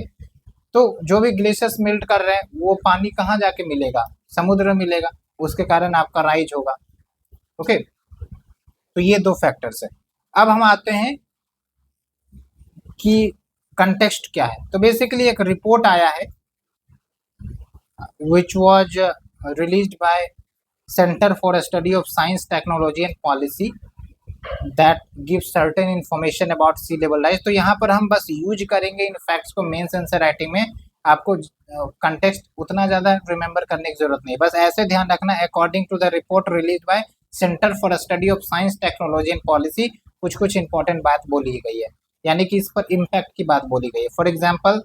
तो जो भी ग्लेशियर्स मेल्ट कर रहे हैं वो पानी कहाँ जाके मिलेगा? समुद्र में मिलेगा, उसके कारण आपका राइज होगा। ओके, तो ये दो फैक्टर्स है। अब हम आते हैं कि कंटेक्स्ट क्या है। तो बेसिकली एक रिपोर्ट आया है which was released by Center for Study of Science, Technology and Policy that gives certain information about sea level rise। तो यहाँ पर हम बस यूज करेंगे इन फैक्ट्स को मेंस आंसर राइटिंग में। आपको कंटेक्स्ट उतना ज़्यादा रिमेंबर करने की जरूरत नहीं, बस ऐसे ध्यान रखना according to the report release by Centre for Study of Science, Technology and Policy कुछ कुछ इंपॉर्टेंट बात बोली गई है, यानी कि इस पर इम्पैक्ट की बात बोली गई है। फॉर एग्जाम्पल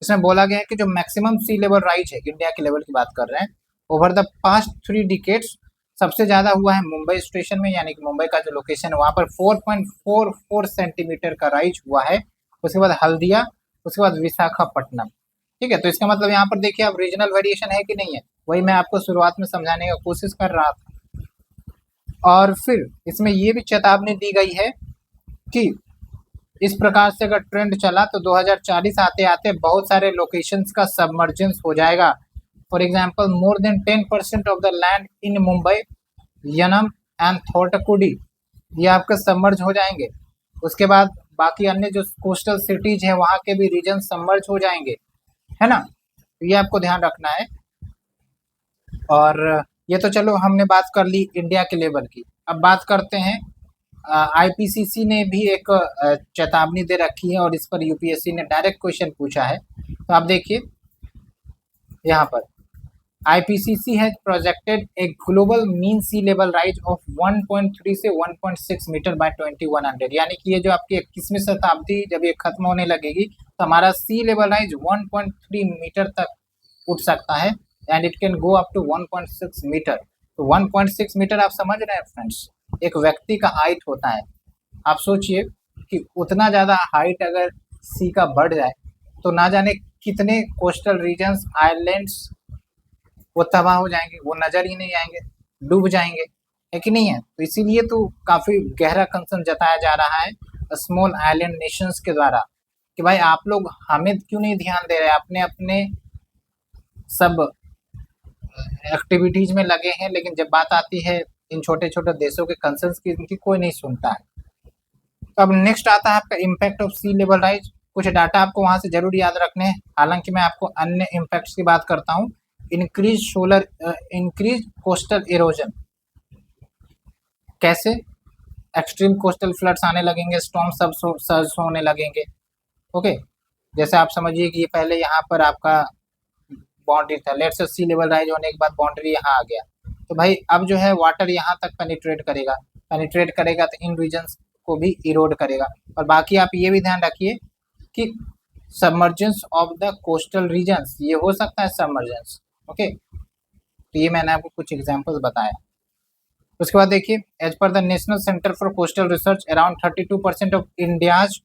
इसमें बोला गया है कि जो मैक्सिमम सी लेवल राइज है, इंडिया के लेवल की बात कर रहे हैं, ओवर द पास्ट 3 डिकेड्स सबसे ज्यादा हुआ है मुंबई स्टेशन में, यानी कि मुंबई का जो लोकेशन है वहां पर 4.44 सेंटीमीटर का राइज हुआ है। उसके बाद हल्दिया, उसके बाद विशाखापट्टनम। ठीक है, तो इसका मतलब यहाँ पर देखिए अब रीजनल वेरिएशन है कि नहीं है, वही मैं आपको शुरुआत में समझाने की कोशिश कर रहा था। और फिर इसमें ये भी चेतावनी दी गई है कि इस प्रकार से अगर ट्रेंड चला तो 2040 आते आते बहुत सारे लोकेशंस का सबमर्जेंस हो जाएगा। For example more than 10% of the land in Mumbai, Yanam and Thoothukudi ये आपके सबमर्ज हो जाएंगे। उसके बाद बाकी अन्य जो कोस्टल सिटीज है वहाँ के भी रीजन सबमर्ज हो जाएंगे, है ना। तो ये आपको ध्यान रखना है। और ये तो चलो हमने बात कर ली इंडिया के लेवल की। अब बात करते हैं आईपीसीसी ने भी एक चेतावनी दे रखी है और इस पर यूपीएससी ने डायरेक्ट क्वेश्चन पूछा है। तो आप देखिए यहाँ पर IPCC has projected a global mean sea level rise of 1.3 से 1.6 मीटर बाय 2100, यानी कि ये जो आपकी 21वीं शताब्दी जब ये खत्म होने लगेगी तो हमारा सी लेवल राइज 1.3 मीटर तक उठ सकता है and it can go up to 1.6 metre. तो 1.6 मीटर आप समझ रहे हैं फ्रेंड्स, एक व्यक्ति का हाइट होता है। आप सोचिए कि उतना ज़्यादा हाइट अगर सी का बढ़ जाए तो ना जाने कितने कोस्टल रीजन्स, आइलैंड्स वो तबाह हो जाएंगे, वो नज़र ही नहीं आएंगे, डूब जाएंगे, है कि नहीं है। तो इसीलिए तो काफ़ी गहरा कंसर्न जताया जा रहा है स्मॉल आइलैंड नेशंस के द्वारा कि भाई आप लोग हमें क्यों नहीं ध्यान दे रहे, अपने अपने सब एक्टिविटीज में लगे हैं, लेकिन जब बात आती है इन छोटे छोटे देशों के कंसर्न्स की, इनकी कोई नहीं सुनता है। तो अब नेक्स्ट आता है आपका impact of sea level rise. कुछ डाटा आपको वहां से जरूर याद रखने हैं, हालांकि मैं आपको अन्य इम्पैक्ट्स की बात करता हूँ। इंक्रीज कोस्टल इरोजन, कैसे? एक्सट्रीम कोस्टल फ्लड्स आने लगेंगे, स्टॉर्म सब सर्ज होने लगेंगे। ओके, जैसे आप समझिए कि ये पहले यहाँ पर आपका बाउंड्री था, let's say C level rise होने के बाद बाउंड्री यहाँ आ गया, तो भाई अब जो है वाटर यहाँ तक पेनिट्रेट करेगा तो इन रीजन्स को भी इरोड करेगा। और बाकी आप ये भी ध्यान रखिए कि submergence of the coastal regions, ये हो सकता है सबमर्जेंस। ओके, तो ये मैंने आपको कुछ एग्जांपल्स बताया। उसके बाद देखिए as per the National Centre for Coastal Research around 32% of India's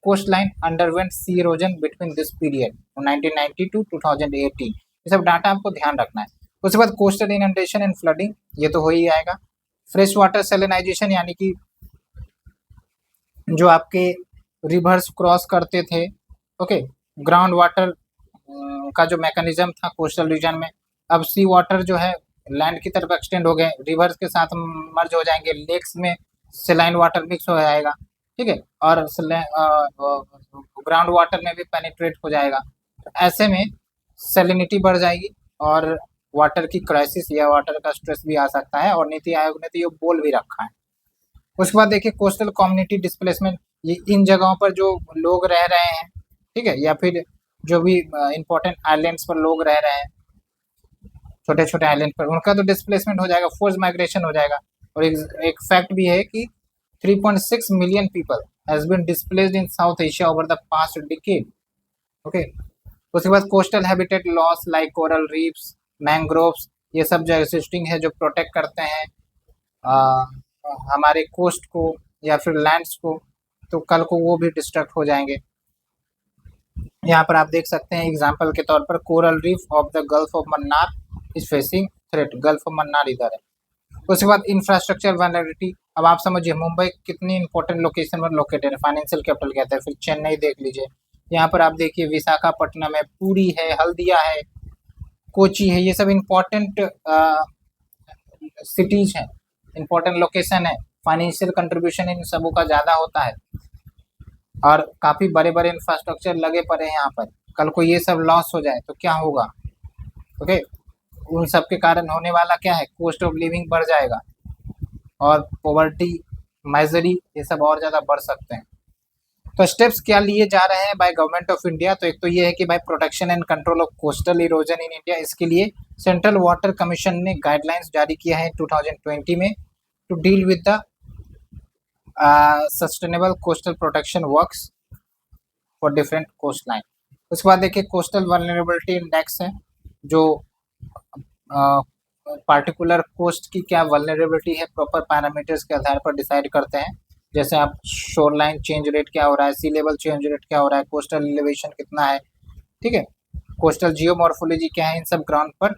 coast line underwent sea erosion between this period 1990 to 2018। ये सब डाटा आपको ध्यान रखना है। उसके बाद कोस्टल इनंडेशन एंड फ्लडिंग, ये तो हो ही आएगा। फ्रेश वाटर सैलिनाइजेशन, यानी कि जो आपके रिवर्स क्रॉस करते थे, ओके, ग्राउंड वाटर उनका जो मैकेनिज्म था कोस्टल रीजन में, अब सी वाटर जो है लैंड की तरफ एक्सटेंड हो गए, रिवर्स के साथ मर्ज हो जाएंगे, लेक्स में सेलाइन वाटर मिक्स हो जाएगा, ठीक है, और ग्राउंड वाटर में भी पेनिट्रेट हो जाएगा। तो ऐसे में सेलिनिटी बढ़ जाएगी और वाटर की क्राइसिस या वाटर का स्ट्रेस भी आ सकता है, और नीति आयोग ने तो ये बोल भी रखा है। उसके बाद देखिए कोस्टल कम्युनिटी डिस्प्लेसमेंट, ये इन जगहों पर जो लोग रह रहे हैं, ठीक है, या फिर जो भी इंपॉर्टेंट आइलैंड्स पर लोग रह रहे हैं, छोटे छोटे आइलैंड पर, उनका तो डिस्प्लेसमेंट हो जाएगा, फोर्स माइग्रेशन हो जाएगा। और एक फैक्ट भी है कि 3.6 million people has been displaced in South Asia over the past decade. Okay, उसके बाद coastal habitat loss like coral reefs, mangroves, ये सब जो एग्जिस्टिंग है जो प्रोटेक्ट करते हैं हमारे कोस्ट को या फिर लैंड्स को, तो कल को वो भी डिस्ट्रक्ट हो जाएंगे। यहाँ पर आप देख सकते हैं एग्जांपल के तौर पर coral reef of the gulf of Mannar is facing threat, gulf of Mannar इधर है। उसके बाद इंफ्रास्ट्रक्चर वल्नरेबिलिटी, अब आप समझिए मुंबई कितनी इंपॉर्टेंट लोकेशन पर लोकेटेड है, फाइनेंशियल कैपिटल कहते हैं। फिर चेन्नई देख लीजिए, यहाँ पर आप देखिए विशाखापट्टनम है, पुरी है, हल्दिया है, कोची है, ये सब इंपॉर्टेंट सिटीज हैं, इंपॉर्टेंट लोकेशन है, फाइनेंशियल कंट्रीब्यूशन इन सबों का ज़्यादा होता है, और काफ़ी बड़े बड़े इंफ्रास्ट्रक्चर लगे पड़े हैं यहाँ पर। कल को ये सब लॉस हो जाए तो क्या होगा? ओके, उन सब के कारण होने वाला क्या है, कॉस्ट ऑफ लिविंग बढ़ जाएगा और पॉवर्टी, माइजरी, ये सब और ज़्यादा बढ़ सकते हैं। तो स्टेप्स क्या लिए जा रहे हैं बाय गवर्नमेंट ऑफ इंडिया? तो एक तो ये है कि by protection and control of coastal erosion in India, इसके लिए सेंट्रल वाटर कमीशन ने गाइडलाइंस जारी किया है 2020 में to deal with the sustainable coastal protection works for different coast line. उसके बाद देखिए कोस्टल वल्नरेबिलिटी इंडेक्स है, जो पार्टिकुलर कोस्ट की क्या वल्नरेबिलिटी है प्रॉपर पैरामीटर्स के आधार पर डिसाइड करते हैं। जैसे आप शोर लाइन चेंज रेट क्या हो रहा है, सी लेवल चेंज रेट क्या हो रहा है, कोस्टल एलिवेशन कितना है, ठीक है, कोस्टल जियोमॉर्फोलॉजी क्या है, इन सब ग्राउंड पर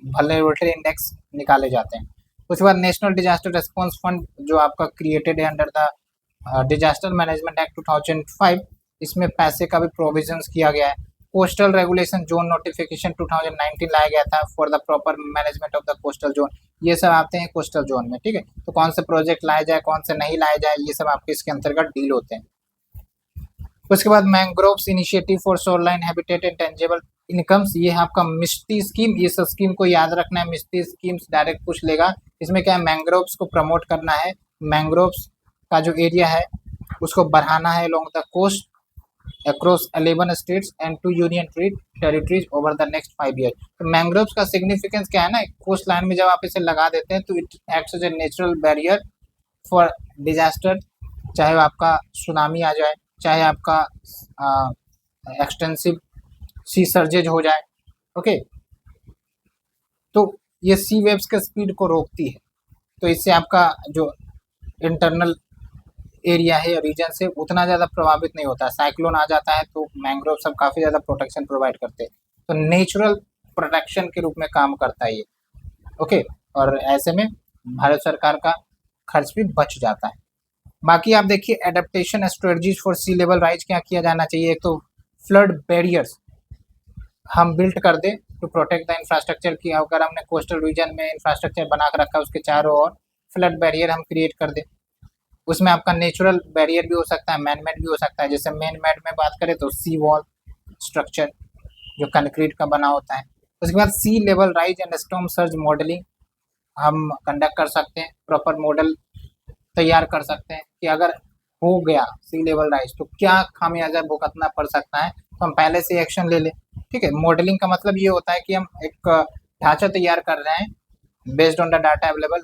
वल्नरेबिलिटी इंडेक्स निकाले जाते हैं। उसके बाद नेशनल डिजास्टर रेस्पॉन्स फंड जो आपका क्रिएटेड है under the disaster management act 2005, इसमें पैसे का भी प्रोविजंस किया गया है। कोस्टल रेगुलेशन जोन नोटिफिकेशन 2019 लाया गया था for the proper management of the coastal zone, ये सब आते हैं कोस्टल जोन में, ठीक है। तो कौन से प्रोजेक्ट लाए जाए, कौन से नहीं लाए जाए, ये सब आपके इसके अंतर्गत डील होते हैं। उसके बाद mangroves initiative for shoreline habitat and tangible incomes, ये है आपका मिस्टी स्कीम, ये सब स्कीम को याद रखना है, मिस्टी स्कीम्स डायरेक्ट पूछ लेगा। इसमें क्या है, मैंग्रोव्स को प्रमोट करना है, मैंग्रोव्स का जो एरिया है उसको बढ़ाना है along the coast across 11 states and 2 union territories over the next 5 years। तो मैंग्रोव्स का सिग्निफिकेंस क्या है ना, कोस्ट लाइन में जब आप इसे लगा देते हैं तो it acts as a natural barrier for disaster, चाहे आपका सुनामी आ जाए, चाहे आपका एक्सटेंसिव सी सर्जेज हो जाए, ओके, तो ये सी वेव्स के स्पीड को रोकती है, तो इससे आपका जो इंटरनल एरिया है रीजन से उतना ज़्यादा प्रभावित नहीं होता। साइक्लोन आ जाता है तो मैंग्रोव सब काफ़ी ज़्यादा प्रोटेक्शन प्रोवाइड करते हैं, तो नेचुरल प्रोटेक्शन के रूप में काम करता है ये, ओके, और ऐसे में भारत सरकार का खर्च भी बच जाता है। बाकी आप देखिए adaptation strategies for sea level rise क्या किया जाना चाहिए। एक तो फ्लड बैरियर्स हम बिल्ड कर दें टू प्रोटेक्ट द इंफ्रास्ट्रक्चर की, अगर हमने कोस्टल रीजन में इंफ्रास्ट्रक्चर बना कर रखा है उसके चारों ओर फ्लड बैरियर हम क्रिएट कर दें। उसमें आपका नेचुरल बैरियर भी हो सकता है, मैन मेड भी हो सकता है। जैसे मैन मेड में बात करें तो सी वॉल स्ट्रक्चर जो कंक्रीट का बना होता है। उसके बाद sea level rise and storm surge modelling हम कंडक्ट कर सकते हैं, प्रॉपर मॉडल तैयार कर सकते हैं कि अगर हो गया सी लेवल राइज तो क्या खामियाजा भुगतना पड़ सकता है, तो हम पहले से एक्शन ले लें, ठीक है। मॉडलिंग का मतलब ये होता है कि हम एक ढांचा तैयार कर रहे हैं based on the data available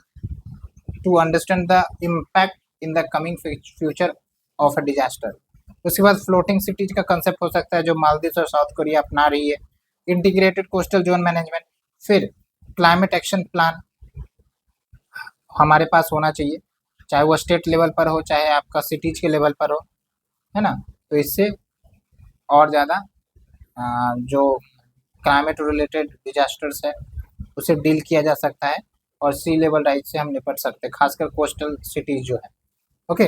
to understand the impact in the coming future of a disaster. उसके बाद फ्लोटिंग सिटीज का कंसेप्ट हो सकता है जो मालदीव और साउथ कोरिया अपना रही है। इंटीग्रेटेड कोस्टल जोन मैनेजमेंट, फिर क्लाइमेट एक्शन प्लान हमारे पास होना चाहिए, चाहे वो स्टेट लेवल पर हो चाहे आपका सिटीज के लेवल पर हो, है ना। तो इससे और ज़्यादा जो क्लाइमेट रिलेटेड डिजास्टर्स है उसे डील किया जा सकता है और सी लेवल राइज से हम निपट सकते हैं, खासकर कोस्टल सिटीज जो है, ओके।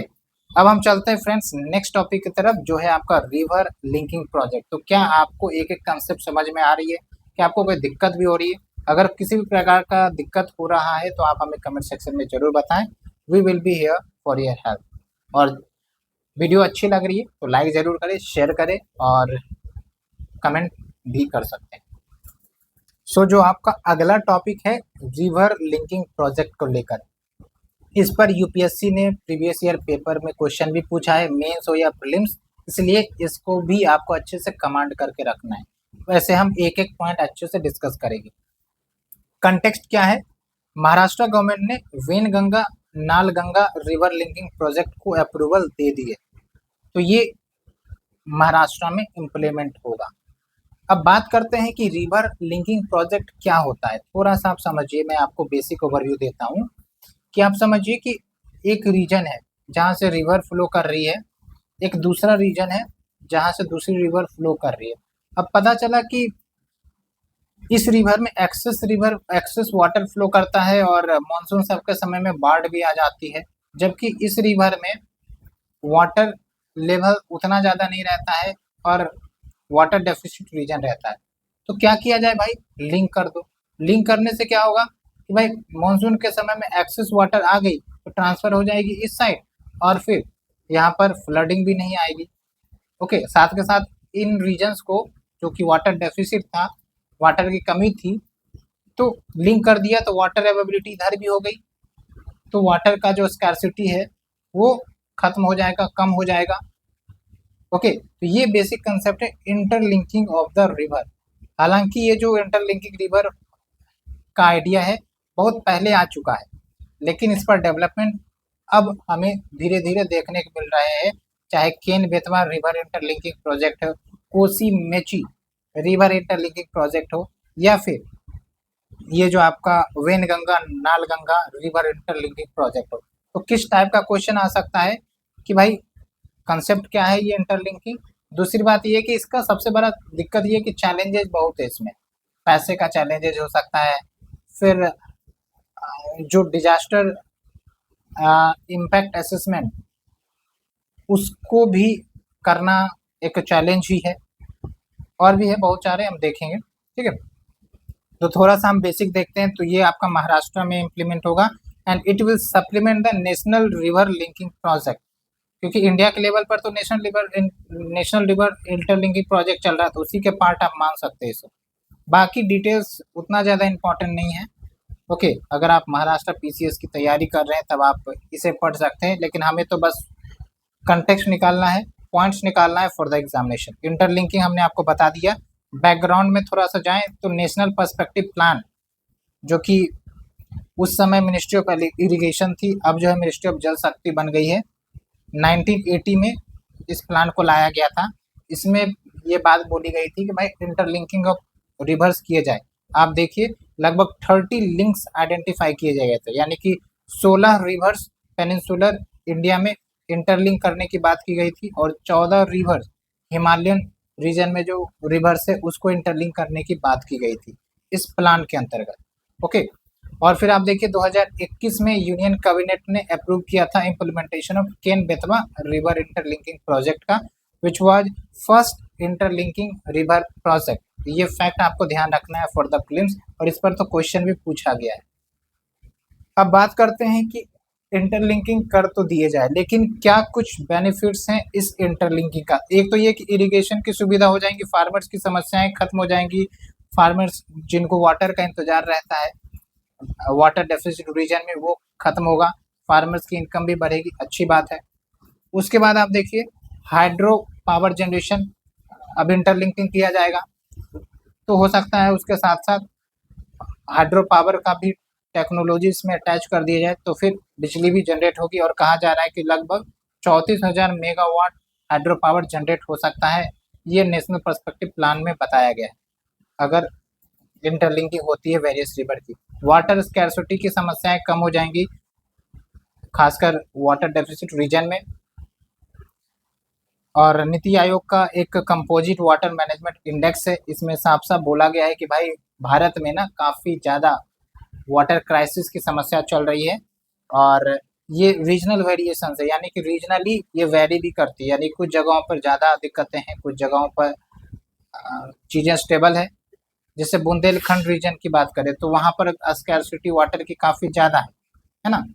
अब हम चलते हैं फ्रेंड्स नेक्स्ट टॉपिक की तरफ, जो है आपका रिवर लिंकिंग प्रोजेक्ट। तो क्या आपको एक एक कंसेप्ट समझ में आ रही है? क्या आपको कोई दिक्कत भी हो रही है? अगर किसी भी प्रकार का दिक्कत हो रहा है तो आप हमें कमेंट सेक्शन में जरूर बताएं। We will be here for your help. और वीडियो अच्छी लग रही है तो लाइक जरूर करें, शेयर करें और कमेंट भी कर सकते हैं। सो जो आपका अगला टॉपिक है रिवर लिंकिंग प्रोजेक्ट को लेकर, इस पर यूपीएससी ने प्रीवियस ईयर पेपर में क्वेश्चन भी पूछा है, मेंस हो या प्रीलिम्स, इसलिए इसको भी आपको अच्छे से कमांड करके रखना है। वैसे हम एक एक पॉइंट अच्छे से डिस्कस करेंगे। कंटेक्स्ट क्या है? महाराष्ट्र गवर्नमेंट ने वेनगंगा नालगंगा रिवर लिंकिंग प्रोजेक्ट को अप्रूवल दे दी है, तो ये महाराष्ट्र में इम्प्लीमेंट होगा। अब बात करते हैं कि रिवर लिंकिंग प्रोजेक्ट क्या होता है। थोड़ा सा आप समझिए, मैं आपको बेसिक ओवरव्यू देता हूँ कि आप समझिए कि एक रीजन है जहाँ से रिवर फ्लो कर रही है, एक दूसरा रीजन है जहाँ से दूसरी रिवर फ्लो कर रही है। अब पता चला कि इस रिवर में एक्सेस वाटर फ्लो करता है और मानसून सब के समय में बाढ़ भी आ जाती है, जबकि इस रिवर में वाटर लेवल उतना ज़्यादा नहीं रहता है और वाटर डेफिसिट रीजन रहता है। तो क्या किया जाए भाई? लिंक कर दो। लिंक करने से क्या होगा कि भाई मानसून के समय में एक्सेस वाटर आ गई तो ट्रांसफर हो जाएगी इस साइड और फिर यहाँ पर फ्लडिंग भी नहीं आएगी। ओके, साथ के साथ इन रीजन्स को जो कि वाटर डेफिसिट था, वाटर की कमी थी, तो लिंक कर दिया तो वाटर अवेलेबिलिटी इधर भी हो गई, तो वाटर का जो स्कैर्सिटी है वो खत्म हो जाएगा, कम हो जाएगा। ओके, तो ये बेसिक कंसेप्ट है इंटरलिंकिंग ऑफ द रिवर। हालांकि ये जो इंटरलिंकिंग रिवर का आइडिया है बहुत पहले आ चुका है, लेकिन इस पर डेवलपमेंट अब हमें धीरे धीरे देखने को मिल रहे हैं। चाहे केन बेतवा रिवर इंटरलिंकिंग प्रोजेक्ट हो, Kosi Mechi river interlinking project हो, या फिर ये जो आपका वेनगंगा नालगंगा रिवर इंटरलिंकिंग प्रोजेक्ट हो। तो किस टाइप का क्वेश्चन आ सकता है कि भाई कंसेप्ट क्या है ये इंटरलिंकिंग। दूसरी बात ये कि इसका सबसे बड़ा दिक्कत ये कि चैलेंजेस बहुत है इसमें। पैसे का चैलेंजेस हो सकता है, फिर जो डिजास्टर इम्पैक्ट असेसमेंट उसको भी करना एक चैलेंज ही है, और भी है बहुत सारे, हम देखेंगे। ठीक है, तो थोड़ा सा हम बेसिक देखते हैं। तो ये आपका महाराष्ट्र में इम्प्लीमेंट होगा and it will supplement the national river linking project, क्योंकि इंडिया के लेवल पर तो नेशनल रिवर इंटरलिंकिंग प्रोजेक्ट चल रहा है, तो उसी के पार्ट आप मान सकते हैं इसे। बाकी डिटेल्स उतना ज़्यादा इम्पोर्टेंट नहीं है। ओके, अगर आप महाराष्ट्र पीसीएस की तैयारी कर रहे हैं तब आप इसे पढ़ सकते हैं, लेकिन हमें तो बस कंटेक्स्ट निकालना है, पॉइंट्स निकालना है फॉर द एग्जामिनेशन। इंटरलिंकिंग हमने आपको बता दिया। बैकग्राउंड में थोड़ा सा जाएं तो नेशनल पर्सपेक्टिव प्लान, जो कि उस समय मिनिस्ट्री ऑफ इरिगेशन थी, अब जो है मिनिस्ट्री ऑफ जल शक्ति बन गई है। 1980 में इस प्लान को लाया गया था। इसमें ये बात बोली गई थी कि भाई इंटरलिंकिंग ऑफ रिवर्स किए जाए। आप देखिए लगभग 30 लिंक्स आइडेंटिफाई किए गए थे, यानी कि 16 रिवर्स पेनिनसुलर इंडिया में इंटरलिंक करने की बात की गई थी और 14 रिवर्स हिमालयन रीजन में जो रिवर्स है उसको इंटरलिंक करने की बात की गई थी इस प्लान के अंतर्गत। ओके, और फिर आप देखिए 2021 में यूनियन कैबिनेट ने अप्रूव किया था implementation of Ken Betwa river interlinking project का, which was first interlinking river project. ये फैक्ट आपको ध्यान रखना है फॉर द प्रीलिम्स, और इस पर तो क्वेश्चन भी पूछा गया है। अब बात करते हैं कि इंटरलिंकिंग कर तो दिए जाए, लेकिन क्या कुछ बेनिफिट्स हैं इस इंटरलिंकिंग का। एक तो ये कि इरिगेशन की सुविधा हो जाएंगी, फार्मर्स की समस्याएं खत्म हो जाएंगी। फार्मर्स जिनको वाटर का इंतजार रहता है, वाटर डेफिसिट रीजन में, वो खत्म होगा। फार्मर्स की इनकम भी बढ़ेगी, अच्छी बात है। उसके बाद आप देखिए हाइड्रो पावर जनरेशन अब इंटरलिंकिंग किया जाएगा, तो हो सकता है उसके साथ साथ हाइड्रो पावर का भी टेक्नोलॉजी इसमें अटैच कर दिया जाए, तो फिर बिजली भी जनरेट होगी। और कहा जा रहा है कि लगभग 34,000 मेगावाट हाइड्रो पावर जनरेट हो सकता है। ये नेशनल पर्सपेक्टिव प्लान में बताया गया है अगर इंटरलिंकिंग होती है वेरियस रिवर की। वाटर स्कैर्सिटी की समस्याएं कम हो जाएंगी, खासकर वाटर डेफिसिट रीजन में। और नीति आयोग का एक कंपोजिट वाटर मैनेजमेंट इंडेक्स है, इसमें साफ साफ बोला गया है कि भाई भारत में ना काफ़ी ज़्यादा वाटर क्राइसिस की समस्या चल रही है, और ये रीजनल वेरिएशन है, यानी कि रीजनली ये वेरी भी करती है, यानी कुछ जगहों पर ज़्यादा दिक्कतें हैं, कुछ जगहों पर चीज़ें स्टेबल है। जैसे बुंदेलखंड रीजन की बात करें तो वहाँ पर स्कैरसिटी वाटर की काफ़ी ज़्यादा है ना।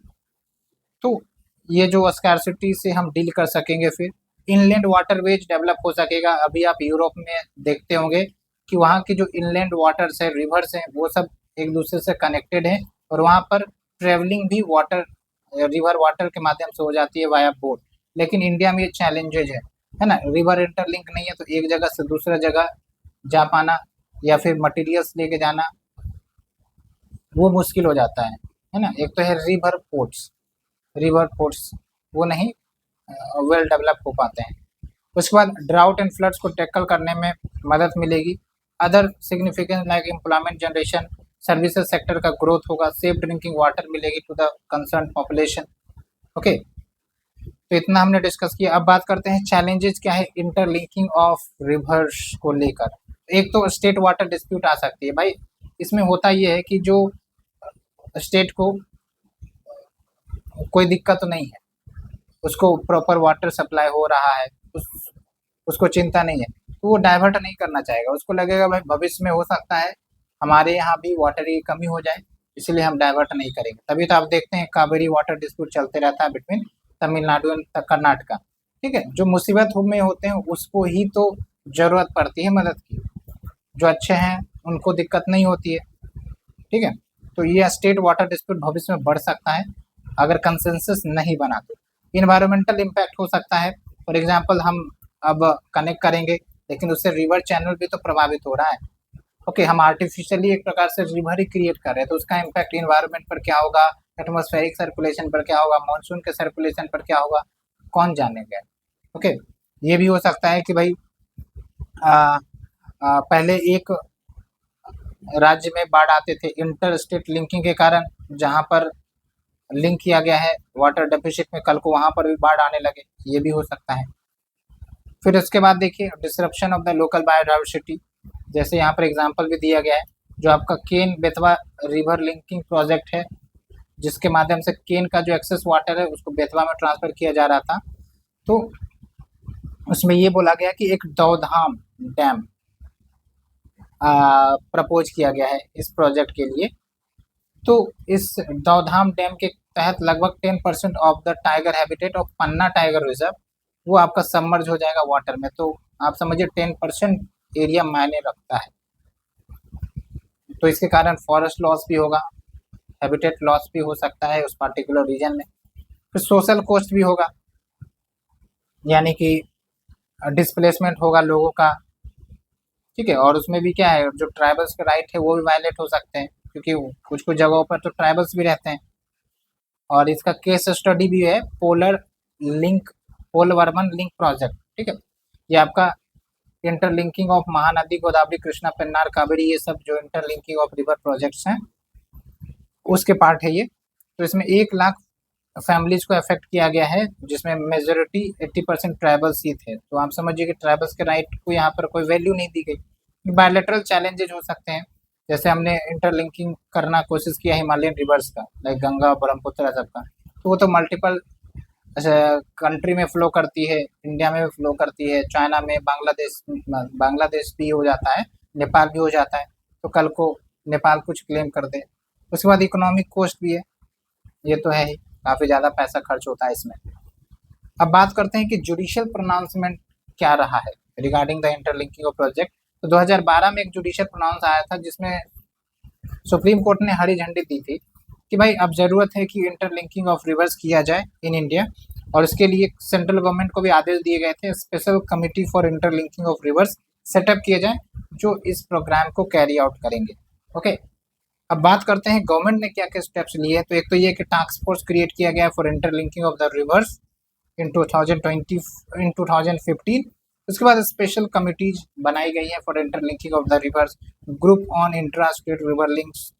तो ये जो स्कैरसिटी से हम डील कर सकेंगे, फिर इनलैंड वाटरवेज डेवलप हो सकेगा। अभी आप यूरोप में देखते होंगे कि वहाँ की जो इनलैंड वाटर्स है, रिवर्स हैं, वो सब एक दूसरे से कनेक्टेड हैं और वहाँ पर ट्रेवलिंग भी वाटर रिवर वाटर के माध्यम से हो जाती है वाया बोट। लेकिन इंडिया में ये चैलेंजेज है ना, रिवर इंटरलिंक नहीं है, तो एक जगह से दूसरा जगह जा पाना या फिर मटेरियल्स लेके जाना वो मुश्किल हो जाता है ना। एक तो है रिवर पोर्ट्स वो नहीं वेल डेवलप हो पाते हैं। उसके बाद ड्राउट एंड फ्लड्स को टैकल करने में मदद मिलेगी। Other significance like employment generation, services sector का ग्रोथ होगा, सेफ ड्रिंकिंग वाटर मिलेगी to the concern population. Okay, तो इतना हमने डिस्कस किया। अब बात करते हैं चैलेंजेस क्या है इंटरलिंकिंग ऑफ रिवर्स को लेकर। एक तो स्टेट वाटर डिस्प्यूट आ सकती है भाई। इसमें होता ये है कि जो स्टेट को कोई दिक्कत तो नहीं है, उसको प्रॉपर वाटर सप्लाई हो रहा है, उसको चिंता नहीं है, तो वो डाइवर्ट नहीं करना चाहेगा। उसको लगेगा भाई भविष्य में हो सकता है हमारे यहाँ भी वाटर की कमी हो जाए, इसलिए हम डाइवर्ट नहीं करेंगे। तभी तो आप देखते हैं कावेरी वाटर डिस्प्यूट चलते रहता है बिटवीन तमिलनाडु एंड कर्नाटका। ठीक है, जो मुसीबत में होते हैं उसको ही तो जरूरत पड़ती है मदद की, जो अच्छे हैं उनको दिक्कत नहीं होती है। ठीक है, तो ये स्टेट वाटर डिस्प्यूट भविष्य में बढ़ सकता है अगर कंसेंसस नहीं बना तो। इन्वायरमेंटल इम्पैक्ट हो सकता है, फॉर एग्जांपल हम अब कनेक्ट करेंगे लेकिन उससे रिवर चैनल भी तो प्रभावित हो रहा है। ओके, हम आर्टिफिशियली एक प्रकार से रिवर ही क्रिएट कर रहे हैं, तो उसका इम्पैक्ट इन्वायरमेंट पर क्या होगा, एटमॉस्फेरिक सर्कुलेशन पर क्या होगा, मानसून के सर्कुलेशन पर क्या होगा, कौन जानेगा। ओके, ये भी हो सकता है कि भाई पहले एक राज्य में बाढ़ आते थे इंटर स्टेट लिंकिंग के कारण, जहाँ पर लिंक किया गया है वाटर डेफिसिट में, कल को वहाँ पर भी बाढ़ आने लगे, ये भी हो सकता है। फिर उसके बाद देखिए disruption of the local biodiversity, जैसे यहाँ पर एग्जांपल भी दिया गया है, जो आपका केन बेतवा रिवर लिंकिंग प्रोजेक्ट है, जिसके माध्यम से केन का जो एक्सेस वाटर है उसको बेतवा में ट्रांसफर किया जा रहा था। तो उसमें ये बोला गया कि एक दौधाम डैम प्रपोज किया गया है इस प्रोजेक्ट के लिए। तो इस दौधाम डैम के तहत लगभग 10% of the tiger habitat of Panna tiger reserve वो आपका सबमर्ज हो जाएगा वाटर में। तो आप समझिए 10% एरिया मायने रखता है, तो इसके कारण फॉरेस्ट लॉस भी होगा, हैबिटेट लॉस भी हो सकता है उस पार्टिकुलर रीजन में। फिर सोशल कॉस्ट भी होगा, यानी कि डिस्प्लेसमेंट होगा लोगों का। ठीक है, और उसमें भी क्या है, जो ट्राइबल्स के राइट है वो भी वायलेट हो सकते हैं, क्योंकि कुछ कुछ जगहों पर तो ट्राइबल्स भी रहते हैं। और इसका केस स्टडी भी है पोलवर्मन लिंक प्रोजेक्ट। ठीक है, ये आपका इंटरलिंकिंग ऑफ महानदी गोदावरी कृष्णा पेन्नार कावेरी, ये सब जो इंटरलिंकिंग ऑफ रिवर प्रोजेक्ट्स हैं उसके पार्ट है ये। तो इसमें 1 लाख फैमिलीज को अफेक्ट किया गया है, जिसमें मेजोरिटी 80% ट्राइबल्स ही थे। तो आप समझिए कि ट्राइबल्स के राइट को यहाँ पर कोई वैल्यू नहीं दी गई। बायोलेटरल चैलेंजेज हो सकते हैं, जैसे हमने इंटरलिंकिंग करना कोशिश किया हिमालयन रिवर्स का, लाइक गंगा ब्रह्मपुत्र सबका, तो वो तो मल्टीपल कंट्री में फ्लो करती है, इंडिया में भी फ्लो करती है, चाइना में, बांग्लादेश भी हो जाता है, नेपाल भी हो जाता है, तो कल को नेपाल कुछ क्लेम कर दे। उसके बाद इकोनॉमिक कॉस्ट भी है, ये तो है ही, काफ़ी ज़्यादा पैसा खर्च होता है इसमें। अब बात करते हैं कि जुडिशियल प्रोनाउंसमेंट क्या रहा है regarding the interlinking of project. तो 2012 में एक जुडिशियल प्रोनाउंस आया था, जिसमें सुप्रीम कोर्ट ने हरी झंडी दी थी कि भाई अब ज़रूरत है कि इंटरलिंकिंग ऑफ रिवर्स किया जाए इन इंडिया, और इसके लिए सेंट्रल गवर्नमेंट को भी आदेश दिए गए थे, special committee for interlinking of reverse setup किए जाए जो इस प्रोग्राम को कैरी आउट करेंगे। ओके, अब बात करते हैं गवर्नमेंट ने क्या क्या स्टेप्स लिए हैं। तो एक तो ये कि टास्क फोर्स क्रिएट किया गया है for interlinking of the rivers in 2015। उसके बाद स्पेशल कमिटीज बनाई गई है for interlinking of the rivers, group on intra state river links.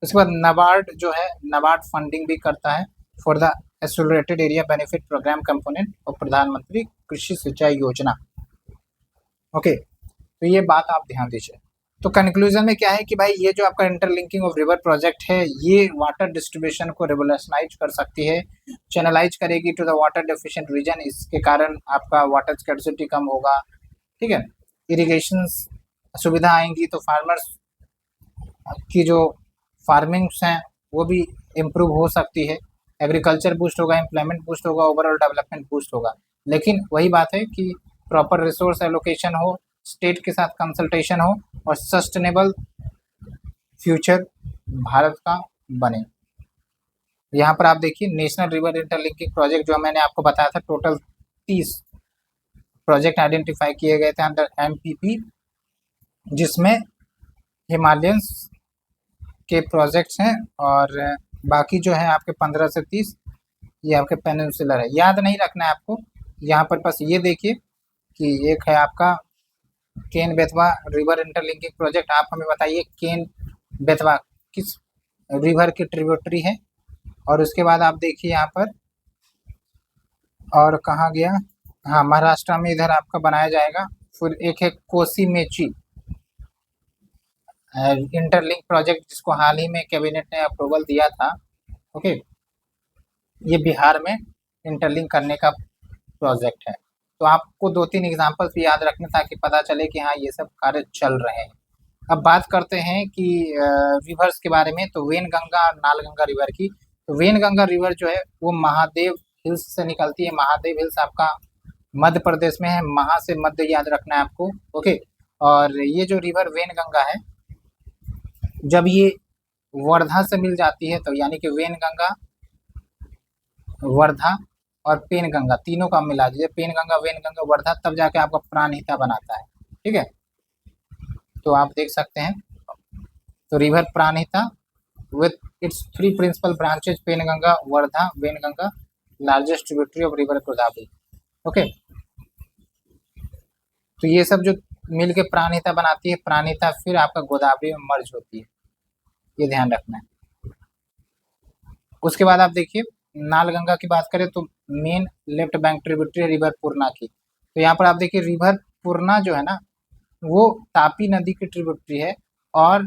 उसके बाद नाबार्ड जो है, नाबार्ड फंडिंग भी करता है for the accelerated area benefit programme component of Pradhan Mantri Krishi सिंचाई योजना। ओके, तो ये बात आप ध्यान दीजिए। तो कंक्लूजन में क्या है कि भाई ये जो आपका इंटरलिंकिंग ऑफ रिवर प्रोजेक्ट है ये वाटर डिस्ट्रीब्यूशन को रिवोल्यूशनाइज कर सकती है, चैनलाइज करेगी to the water deficient region. इसके कारण आपका वाटर स्कैर्सिटी कम होगा, ठीक है। इरिगेशन सुविधा आएंगी तो फार्मर्स की जो फार्मिंग्स हैं वो भी इम्प्रूव हो सकती है, एग्रीकल्चर बूस्ट होगा, एम्प्लॉयमेंट बूस्ट होगा, ओवरऑल डेवलपमेंट बूस्ट होगा। लेकिन वही बात है कि प्रॉपर रिसोर्स एलोकेशन हो, स्टेट के साथ कंसल्टेशन हो और सस्टेनेबल फ्यूचर भारत का बने। यहाँ पर आप देखिए नेशनल रिवर इंटरलिंकिंग प्रोजेक्ट जो मैंने आपको बताया था, टोटल 30 प्रोजेक्ट आइडेंटिफाई किए गए थे अंडर एमपीपी, जिसमें हिमालयंस के प्रोजेक्ट्स हैं और बाकी जो है आपके 15 से 30 ये आपके पेनिनसुलर है। याद नहीं रखना है आपको, यहाँ पर बस ये देखिए कि एक है आपका केन बेतवा रिवर इंटरलिंकिंग प्रोजेक्ट। आप हमें बताइए केन बेतवा किस रिवर की ट्रिब्यूटरी है। और उसके बाद आप देखिए यहाँ पर और कहाँ गया, हाँ महाराष्ट्र में इधर आपका बनाया जाएगा। फिर एक है कोसी मेची इंटरलिंक प्रोजेक्ट जिसको हाल ही में कैबिनेट ने अप्रूवल दिया था, ओके। ये बिहार में इंटरलिंक करने का प्रोजेक्ट है। तो आपको 2-3 एग्जाम्पल्स भी याद रखने ताकि पता चले कि हाँ ये सब कार्य चल रहे हैं। अब बात करते हैं कि रिवर्स के बारे में, तो वेनगंगा और नालगंगा रिवर की। तो वेनगंगा रिवर जो है वो महादेव हिल्स से निकलती है। महादेव हिल्स आपका मध्य प्रदेश में है, महा से मध्य याद रखना है आपको, ओके। और ये जो रिवर वेनगंगा है जब ये वर्धा से मिल जाती है तो यानी कि वेनगंगा, वर्धा और पेनगंगा तीनों का मिला दीजिए, पेनगंगा, वेनगंगा, वर्धा, तब जाके आपका प्राणहिता बनाता है, ठीक है। तो आप देख सकते हैं, तो river Pranhita with its 3 principal branches, Penganga, Wardha, Wainganga, largest tributary of river Godavari, okay. तो ये सब जो मिल के प्राणहिता बनाती है, प्राणहिता फिर आपका गोदावरी में मर्ज होती है, ये ध्यान रखना है। उसके बाद आप देखिए नालगंगा की बात करें तो main left bank tributary river Purna की। तो यहाँ पर आप देखिए रिवर पूर्णा जो है ना वो तापी नदी की ट्रिब्यूटरी है और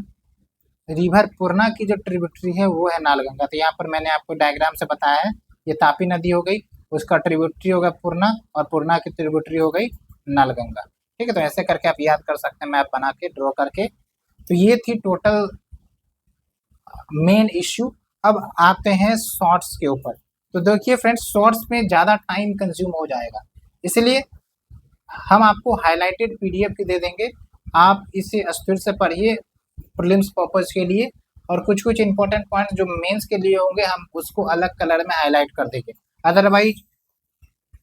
रिवर पूर्णा की जो ट्रिब्यूटरी है वो है नालगंगा। तो यहाँ पर मैंने आपको डायग्राम से बताया है, ये तापी नदी हो गई, उसका ट्रिब्यूटरी होगा पूर्णा और पूर्णा की ट्रिब्यूटरी हो गई नालगंगा, ठीक है। तो ऐसे करके आप याद कर सकते हैं मैप बना के, ड्रॉ करके। तो ये थी टोटल मेन इश्यू। अब आते हैं शॉर्ट्स के ऊपर। तो देखिए फ्रेंड्स, शॉर्ट्स में ज़्यादा टाइम कंज्यूम हो जाएगा, इसलिए हम आपको हाईलाइटेड पीडीएफ की दे देंगे, आप इसे स्थिर से पढ़िए प्रीलिम्स पर्पज के लिए, और कुछ कुछ इंपॉर्टेंट पॉइंट जो मेंस के लिए होंगे हम उसको अलग कलर में हाईलाइट कर देंगे। अदरवाइज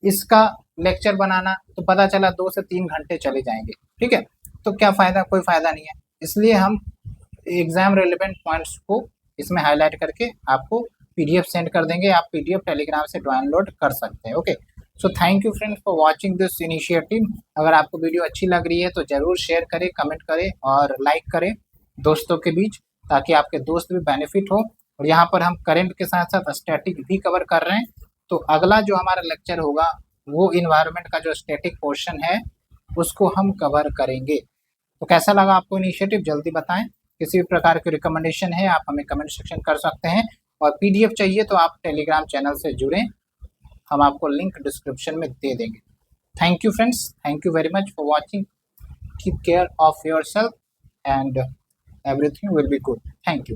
इसका लेक्चर बनाना तो पता चला 2 से 3 घंटे चले जाएंगे, ठीक है। तो क्या फ़ायदा, कोई फ़ायदा नहीं है। इसलिए हम एग्जाम रिलेवेंट पॉइंट्स को इसमें हाईलाइट करके आपको पीडीएफ सेंड कर देंगे, आप पीडीएफ टेलीग्राम से डाउनलोड कर सकते हैं, okay. So thank you friends for watching this initiative. अगर आपको वीडियो अच्छी लग रही है तो ज़रूर शेयर करें, कमेंट करें और लाइक करें दोस्तों के बीच, ताकि आपके दोस्त भी बेनिफिट हो। और यहाँ पर हम करंट के साथ साथ स्टैटिक भी कवर कर रहे हैं। तो अगला जो हमारा लेक्चर होगा वो इन्वायरमेंट का जो स्टैटिक पोर्शन है उसको हम कवर करेंगे। तो कैसा लगा आपको इनिशिएटिव, जल्दी बताएं। किसी भी प्रकार की रिकमेंडेशन है आप हमें कमेंट सेक्शन कर सकते हैं, और पीडीएफ चाहिए तो आप टेलीग्राम चैनल से जुड़ें, हम आपको लिंक डिस्क्रिप्शन में दे देंगे। Thank you friends, thank you very much for watching, keep care of your self and everything will be good. Thank you.